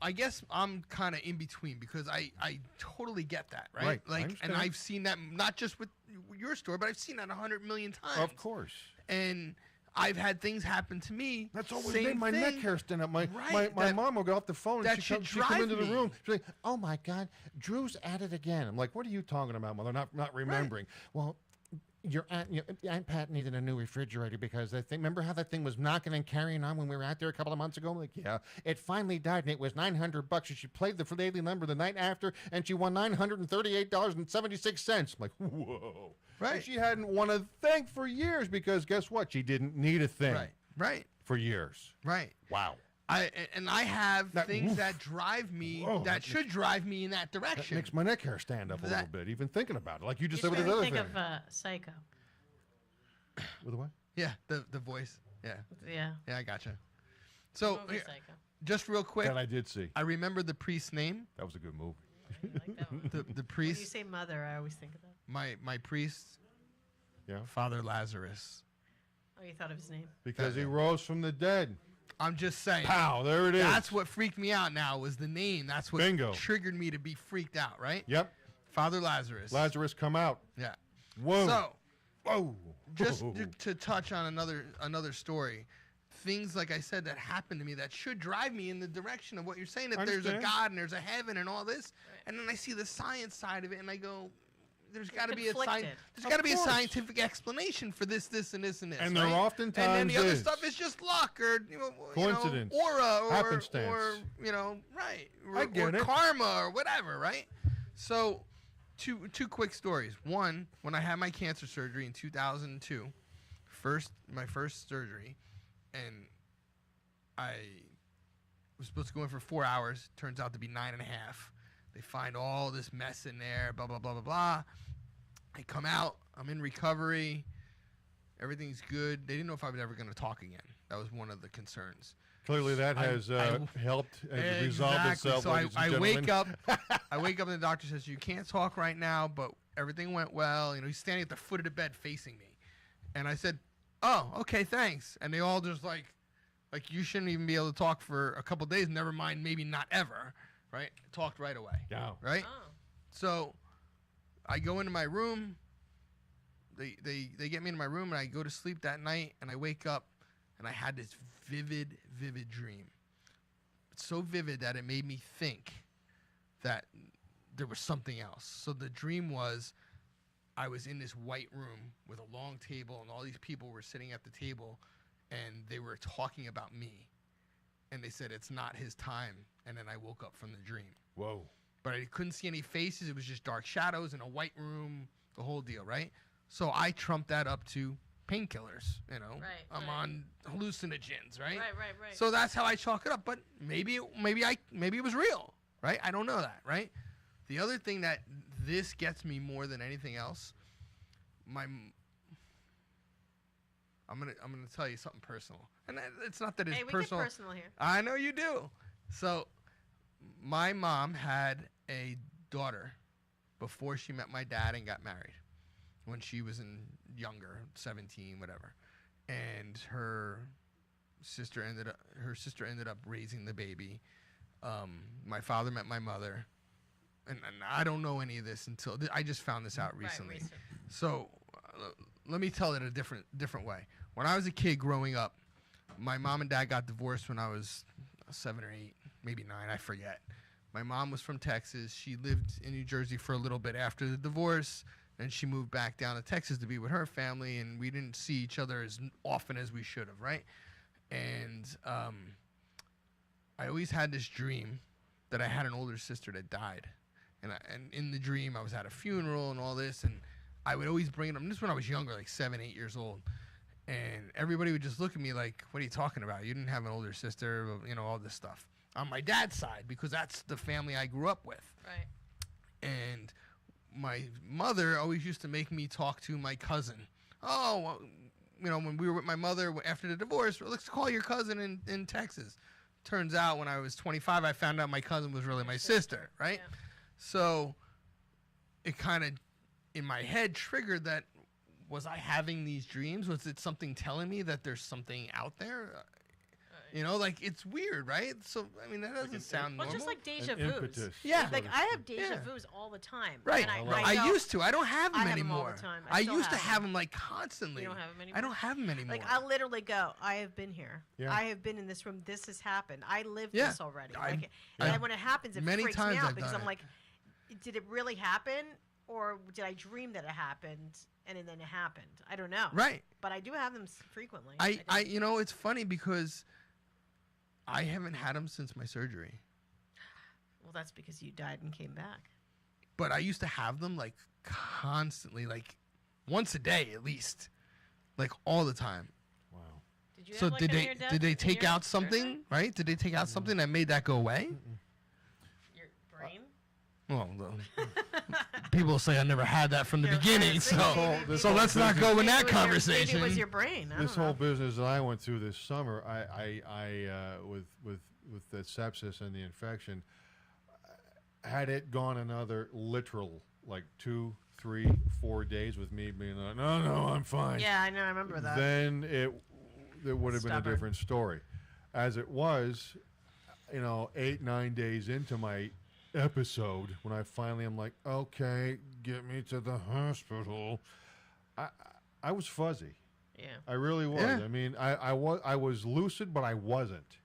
I guess I'm kind of in between because I totally get that, right?
Right, I
Like,
understand.
and I've seen that not just with your story, but I've seen that 100 million times.
Of course.
And I've had things happen to me.
That's always
same
made my
thing.
neck hair stand up. My
That-
mom will go off the phone
that
and
should
she'd come into the
drive me.
room. She's like, "Oh my God, Drew's at it again." I'm like, "What are you talking about, mother?" Not remembering. Well, your Aunt Pat needed a new refrigerator because remember how that thing was knocking and carrying on when we were out there a couple of months ago? I'm like, yeah, it finally died and it was $900. And she played the daily number the night after and she won $938.76. I'm like, whoa.
Right.
And she hadn't won a thing for years because guess what? She didn't need a thing.
Right.
For years.
Right.
Wow.
I have things
oof.
that drive me
Whoa,
that should drive me in that
That
direction.
makes my neck hair stand up a little bit, even thinking about it. Like you just
You
said with
should
the other
think
thing.
of Psycho.
With the what?
Yeah, the voice. Yeah.
Yeah.
Yeah, I gotcha. So
Movie Psycho.
just real quick,
That I did see.
I remember the priest's name.
That was a good movie.
I like that one.
The
When you
priest,
say mother, I always think of that.
my priest,
Yeah.
Father Lazarus.
Oh, you thought of his name.
Because he rose from the dead.
I'm just saying.
Pow, there it is.
That's what freaked me out now was the name. That's what
Bingo.
triggered me to be freaked out, right?
Yep.
Father Lazarus.
Lazarus come out.
Yeah.
Whoa.
So,
Whoa.
just
Whoa.
to touch on another story, things like I said that happened to me that should drive me in the direction of what you're saying, that there's a
Understand.
God and there's a heaven and all this, and then I see the science side of it and I go, there's got to be
conflicted.
there's got to be a
course.
scientific explanation for this and this and this.
And there
right?
oftentimes
and then the other
is.
stuff is just luck or
Coincidence.
aura or
Happenstance.
or right
I get
or
it.
karma or whatever, right? So two quick stories. One, when I had my cancer surgery in 2002, my first surgery, and I was supposed to go in for 4 hours. Turns out to be 9.5. They find all this mess in there, blah, blah, blah, blah, blah. I come out. I'm in recovery. Everything's good. They didn't know if I was ever going to talk again. That was one of the concerns.
Clearly that has helped and resolved itself.
So
ladies and
I wake
gentlemen.
up. I wake up and the doctor says, you can't talk right now, but everything went well. He's standing at the foot of the bed facing me. And I said, oh, okay, thanks. And they all just like you shouldn't even be able to talk for a couple days, never mind maybe not ever. Right? Talked right away.
Yeah.
Right?
Oh.
So I go into my room. They get me into my room and I go to sleep that night and I wake up and I had this vivid dream. It's so vivid that it made me think that there was something else. So the dream was I was in this white room with a long table and all these people were sitting at the table and they were talking about me. And they said, it's not his time. And then I woke up from the dream.
Whoa.
But I couldn't see any faces. It was just dark shadows in a white room, the whole deal, right? So I trumped that up to painkillers, I'm on hallucinogens, right?
Right.
So that's how I chalk it up. But maybe it was real, right? I don't know that, right? The other thing that this gets me more than anything else, I'm gonna tell you something personal, and it's not that it's
Hey, we
personal.
get personal here.
I know you do. So, my mom had a daughter before she met my dad and got married. When she was younger, 17, whatever, and her sister ended up raising the baby. My father met my mother, and I don't know any of this until I just found this out recently.
Right,
So let me tell it a different way. When I was a kid growing up, my mom and dad got divorced when I was 7 or 8, maybe 9, I forget. My mom was from Texas. She lived in New Jersey for a little bit after the divorce. Then she moved back down to Texas to be with her family, and we didn't see each other as often as we should have, right? And I always had this dream that I had an older sister that died. And in the dream, I was at a funeral and all this, and I would always bring it up. And this is when I was younger, like 7, 8 years old. And everybody would just look at me like, what are you talking about? You didn't have an older sister, all this stuff. On my dad's side, because that's the family I grew up with.
Right.
And my mother always used to make me talk to my cousin. Oh, well, when we were with my mother after the divorce, let's call your cousin in Texas. Turns out when I was 25, I found out my cousin was really my sister, right?
Yeah.
So it kind of, in my head, triggered that, was I having these dreams? Was it something telling me that there's something out there? Like, it's weird, right? So, I mean, that doesn't sound
Well,
normal.
just like deja
An
vus.
impetus.
Yeah.
Like, I have deja
Yeah.
vus all the time.
Right.
And
I used to. I don't have them
I have 'em all
anymore.
the time.
I
still
used to
have
have
'em.
them like constantly.
You don't have 'em anymore?
I don't have them anymore.
Like, I'll literally go, I have been here.
Yeah.
I have been in this room. This has happened. I lived
Yeah.
this already.
I-
Like,
I-
and when it happens, it
many
freaks
times
me out
I've
because
done
I'm
it.
like, did it really happen? Or did I dream that it happened and then it happened? I don't know.
Right.
But I do have them frequently.
I it's funny because I haven't had them since my surgery.
Well, that's because you died and came back.
But I used to have them like constantly, like once a day at least, like all the time.
Wow.
Did you
So
have, like,
did
a
they
near-death
did they
in
take
your
out something,
surgery?
right? Did they take out something that made that go away?
Your brain?
Well, people say I never had that from the
Yeah,
beginning,
maybe-
so
maybe-
so let's not go in
maybe
that
it was
conversation.
Maybe it was your brain. I
This
don't know.
whole business that I went through this summer, with the sepsis and the infection, had it gone another literal like 2, 3, 4 days with me being like, no, I'm fine.
Yeah, I know. I remember that.
Then it would have been a
Stubborn.
different story. As it was, 8, 9 days into my episode, when I finally am like, okay, get me to the hospital, I was fuzzy.
Yeah.
I really was.
Yeah.
I mean, I was lucid, but I wasn't.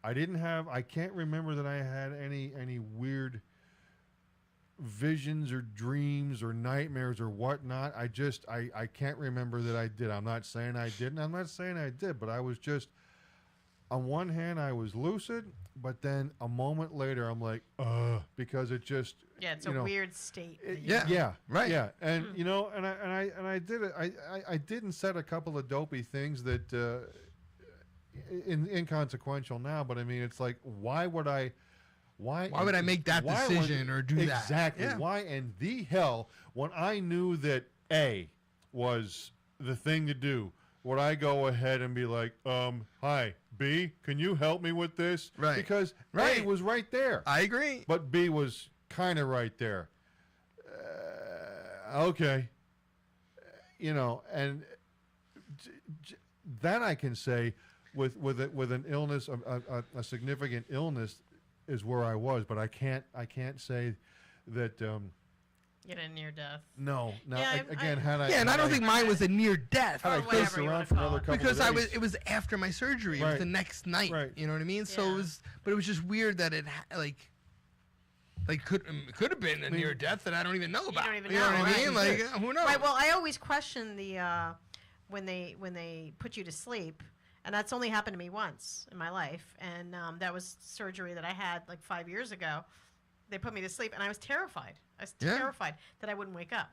I can't remember that I had any weird visions or dreams or nightmares or whatnot. I can't remember that I did. I'm not saying I didn't. I'm not saying I did, but I was just, on one hand, I was lucid, but then a moment later, I'm like, because it just,
Yeah, it's
you
a
know,
weird state. that you-
Yeah. Right.
Yeah, and and I did it. I didn't set a couple of dopey things that inconsequential now, but I mean, it's like, why would I make that
why
decision
or do that?
exactly?
Yeah.
Why in the hell, when I knew that A was the thing to do, would I go ahead and be like, hi, B, can you help me with this?
Right.
Because
Right.
A was right there.
I agree.
But B was kind of right there. Okay. And that I can say with an illness, a significant illness, is where I was. But I can't say that.
Get a near death.
No.
Yeah,
Again, had I
Yeah, and I don't
had
think mine was a near death.
had I
Or whatever
pissed
you
around
wanna
for
call
another
it.
couple
Because
of days,
it was after my surgery. It was
Right.
the next night.
Right.
You know what I mean? So
Yeah.
but it was just weird that it could have been a near death that I don't even know about.
don't even
you know
know,
what I
right.
mean? Like, who knows?
Right. Well, I always question the when they put you to sleep, and that's only happened to me once in my life, and that was surgery that I had like 5 years ago. They put me to sleep, and I was terrified. I was
Yeah.
terrified that I wouldn't wake up.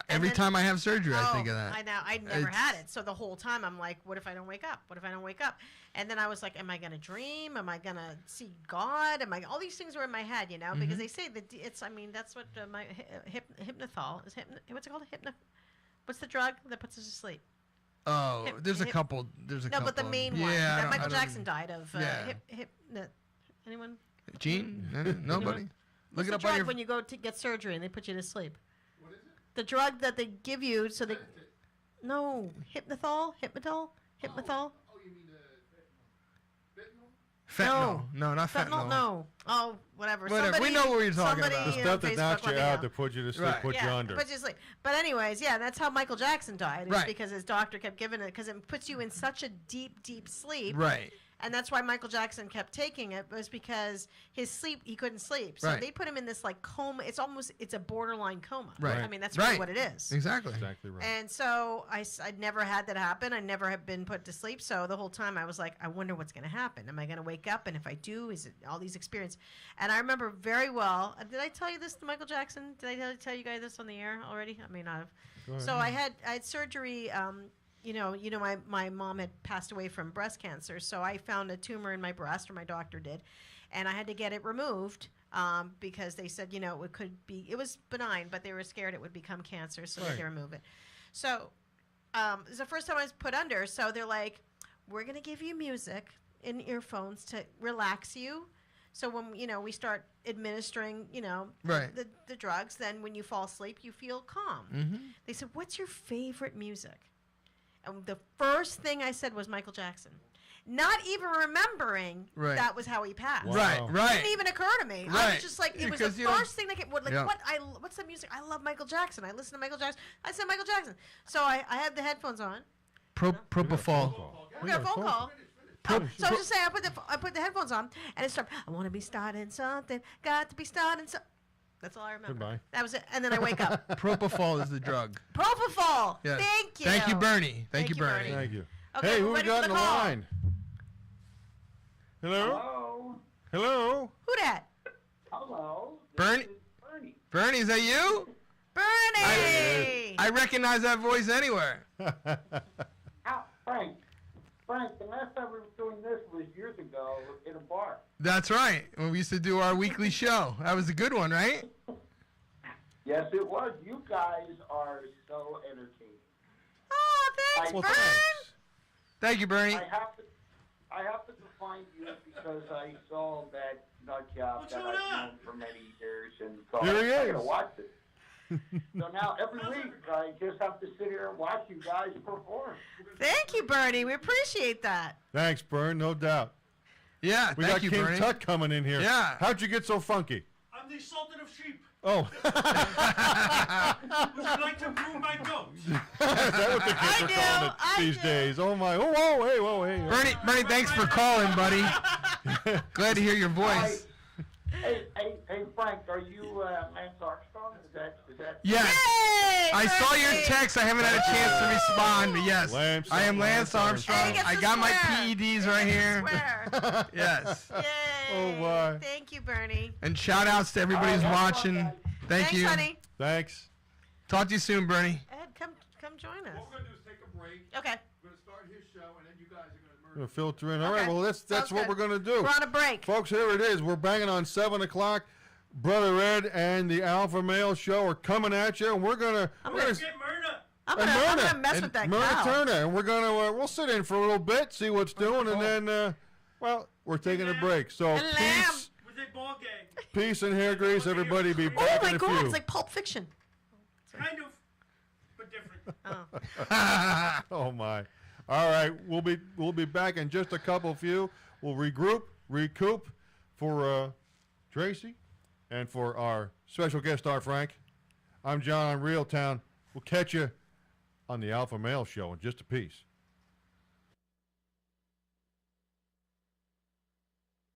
Every
then-
time I have surgery, I think of that.
I know. I never had
It's-
it. So the whole time I'm like, what if I don't wake up? What if I don't wake up? And then I was like, am I going to dream? Am I going to see God? All these things were in my head,
Mm-hmm.
because they say that that's what my hypnothol is. What's it called? What's the drug that puts us to sleep?
Oh,
Hip-
there's a
hip-
couple. There's a
No,
couple.
but the main one
Yeah,
that
I
Michael
don't-
Jackson died of.
Yeah.
Anyone?
Gene? Nobody.
What's
Look it
the
up
drug
on your.
when you go to get surgery and they put you to sleep? What is it? The drug that they give you so they. No, hypnothol.
Oh,
you mean
Fentanyl. No, not
Fentanyl?
fentanyl.
No. Oh, whatever.
Whatever. We know what you're talking
somebody
about.
the
The
stuff that
Facebook
knocks you
let me
out
know.
to put you to sleep,
Right.
put you under.
But just like, but anyways, yeah, that's how Michael Jackson died. Is
Right.
because his doctor kept giving it because it puts you in such a deep, deep sleep.
Right.
And that's why Michael Jackson kept taking it, was because his sleep, he couldn't sleep. So
Right.
they put him in this like coma. It's a borderline coma.
Right.
I mean, that's
Right.
really what it is.
Exactly.
Exactly right.
And so I'd never had that happen. I never have been put to sleep. So the whole time I was like, I wonder what's going to happen. Am I going to wake up? And if I do, is it all these experiences? And I remember very well. Did I tell you this to Michael Jackson? Did I tell you guys this on the air already? I may not have.
Go ahead.
So I had surgery. My mom had passed away from breast cancer. So I found a tumor in my breast, or my doctor did, and I had to get it removed. because they said, you know, it was benign, but they were scared it would become cancer, so
Right.
they remove it. So it's the first time I was put under. So they're like, we're going to give you music in earphones to relax you. So when, you know, we start administering, you know,
Right.
the drugs, then when you fall asleep, you feel calm.
Mm-hmm.
They said, what's your favorite music? And the first thing I said was Michael Jackson. Not even remembering
Right.
that was how he passed.
Wow.
Right,
It
right.
didn't even occur to me. I
Right.
was just like, it was
Because
the
you don't-
first thing that came. Like,
Yeah.
what's the music? I love Michael Jackson. I listen to Michael Jackson. I said Michael Jackson. So I had the headphones on.
Propofol.
We got a phone call.
Pro-
So I was just saying, I put the headphones on, and it started. I want to be starting something. Got to be starting something. That's all I remember.
Goodbye.
That was it. And then I wake up.
Propofol is the drug.
Propofol.
Yes.
Thank you.
Thank you, Bernie. Thank
Thank
you,
you,
Bernie.
Bernie.
Thank you.
Okay,
Hey,
we're
who we
ready
got
for
in
the
the
call.
line? Hello?
Hello.
Hello?
Who that?
Hello.
Bernie?
This is Bernie.
Bernie, is that you?
Bernie.
I recognize that voice anywhere.
Frank. Frank, the last time we were doing this was years ago in a bar.
That's right. When we used to do our weekly show. That was a good one, right?
Yes, it was. You guys are so entertaining.
Oh, thanks,
Well,
Bern.
thanks.
Thank you, Bernie.
I have to find you because I saw that nut job that I've known for many years and thought
Here he
I
is.
gotta watch it. So now every week I just have to sit here and watch you guys perform.
Thank you, Bernie. We appreciate that.
Thanks, Bern, no doubt.
Yeah,
We
thank
got
you,
King
Bernie.
Tut coming in here.
Yeah.
How'd you get so funky?
I'm the Sultan of Sheep.
Oh.
Would you like to brew my goat?
Is that what the kids
I
are
do,
calling it
I
these
do.
days? Oh, my. Oh, whoa, hey, whoa, hey.
Bernie, thanks for calling, buddy. Glad to hear your voice.
Hey, Frank, are you Lance Armstrong? Is that?
Yes.
Yay,
I saw your
Bernie.
text. I haven't had a chance to respond, but yes,
Lance
I am Lance
Armstrong.
Armstrong.
Hey, he gets
I
to
got my
swear.
PEDs right here.
Swear.
Yes.
Yay.
Oh, my.
Thank you, Bernie.
And shout outs to everybody who's
All right,
watching.
guys.
Thank
Thanks,
you.
honey.
Thanks.
Talk to you soon, Bernie.
Ed, come join us.
What we're going to do is take a break.
Okay.
We're going to start his show, and then you guys are going to
Gonna
merge.
filter in. All right,
Okay.
well, that's
Sounds
what
good.
we're going to do.
We're on a break.
Folks, here it is. We're banging on 7 o'clock. Brother Ed and the Alpha Male Show are coming at you, and we're going to...
I'm
Get Myrna.
I'm gonna mess with that
Myrna
cow.
Turner, and we're gonna we'll sit in for a little bit, see what's doing, and then well, we're taking a break. So
And
peace,
With a ball gang.
peace, and hair grease. Everybody, be
Oh
back
my
in a
God!
few.
It's like Pulp Fiction.
Kind of, but different.
Oh my! All right, we'll be back in just a few. We'll recoup for Tracy, and for our special guest star Frank. I'm John on REALTOWN. We'll catch you on the Alpha Male Show in just a piece.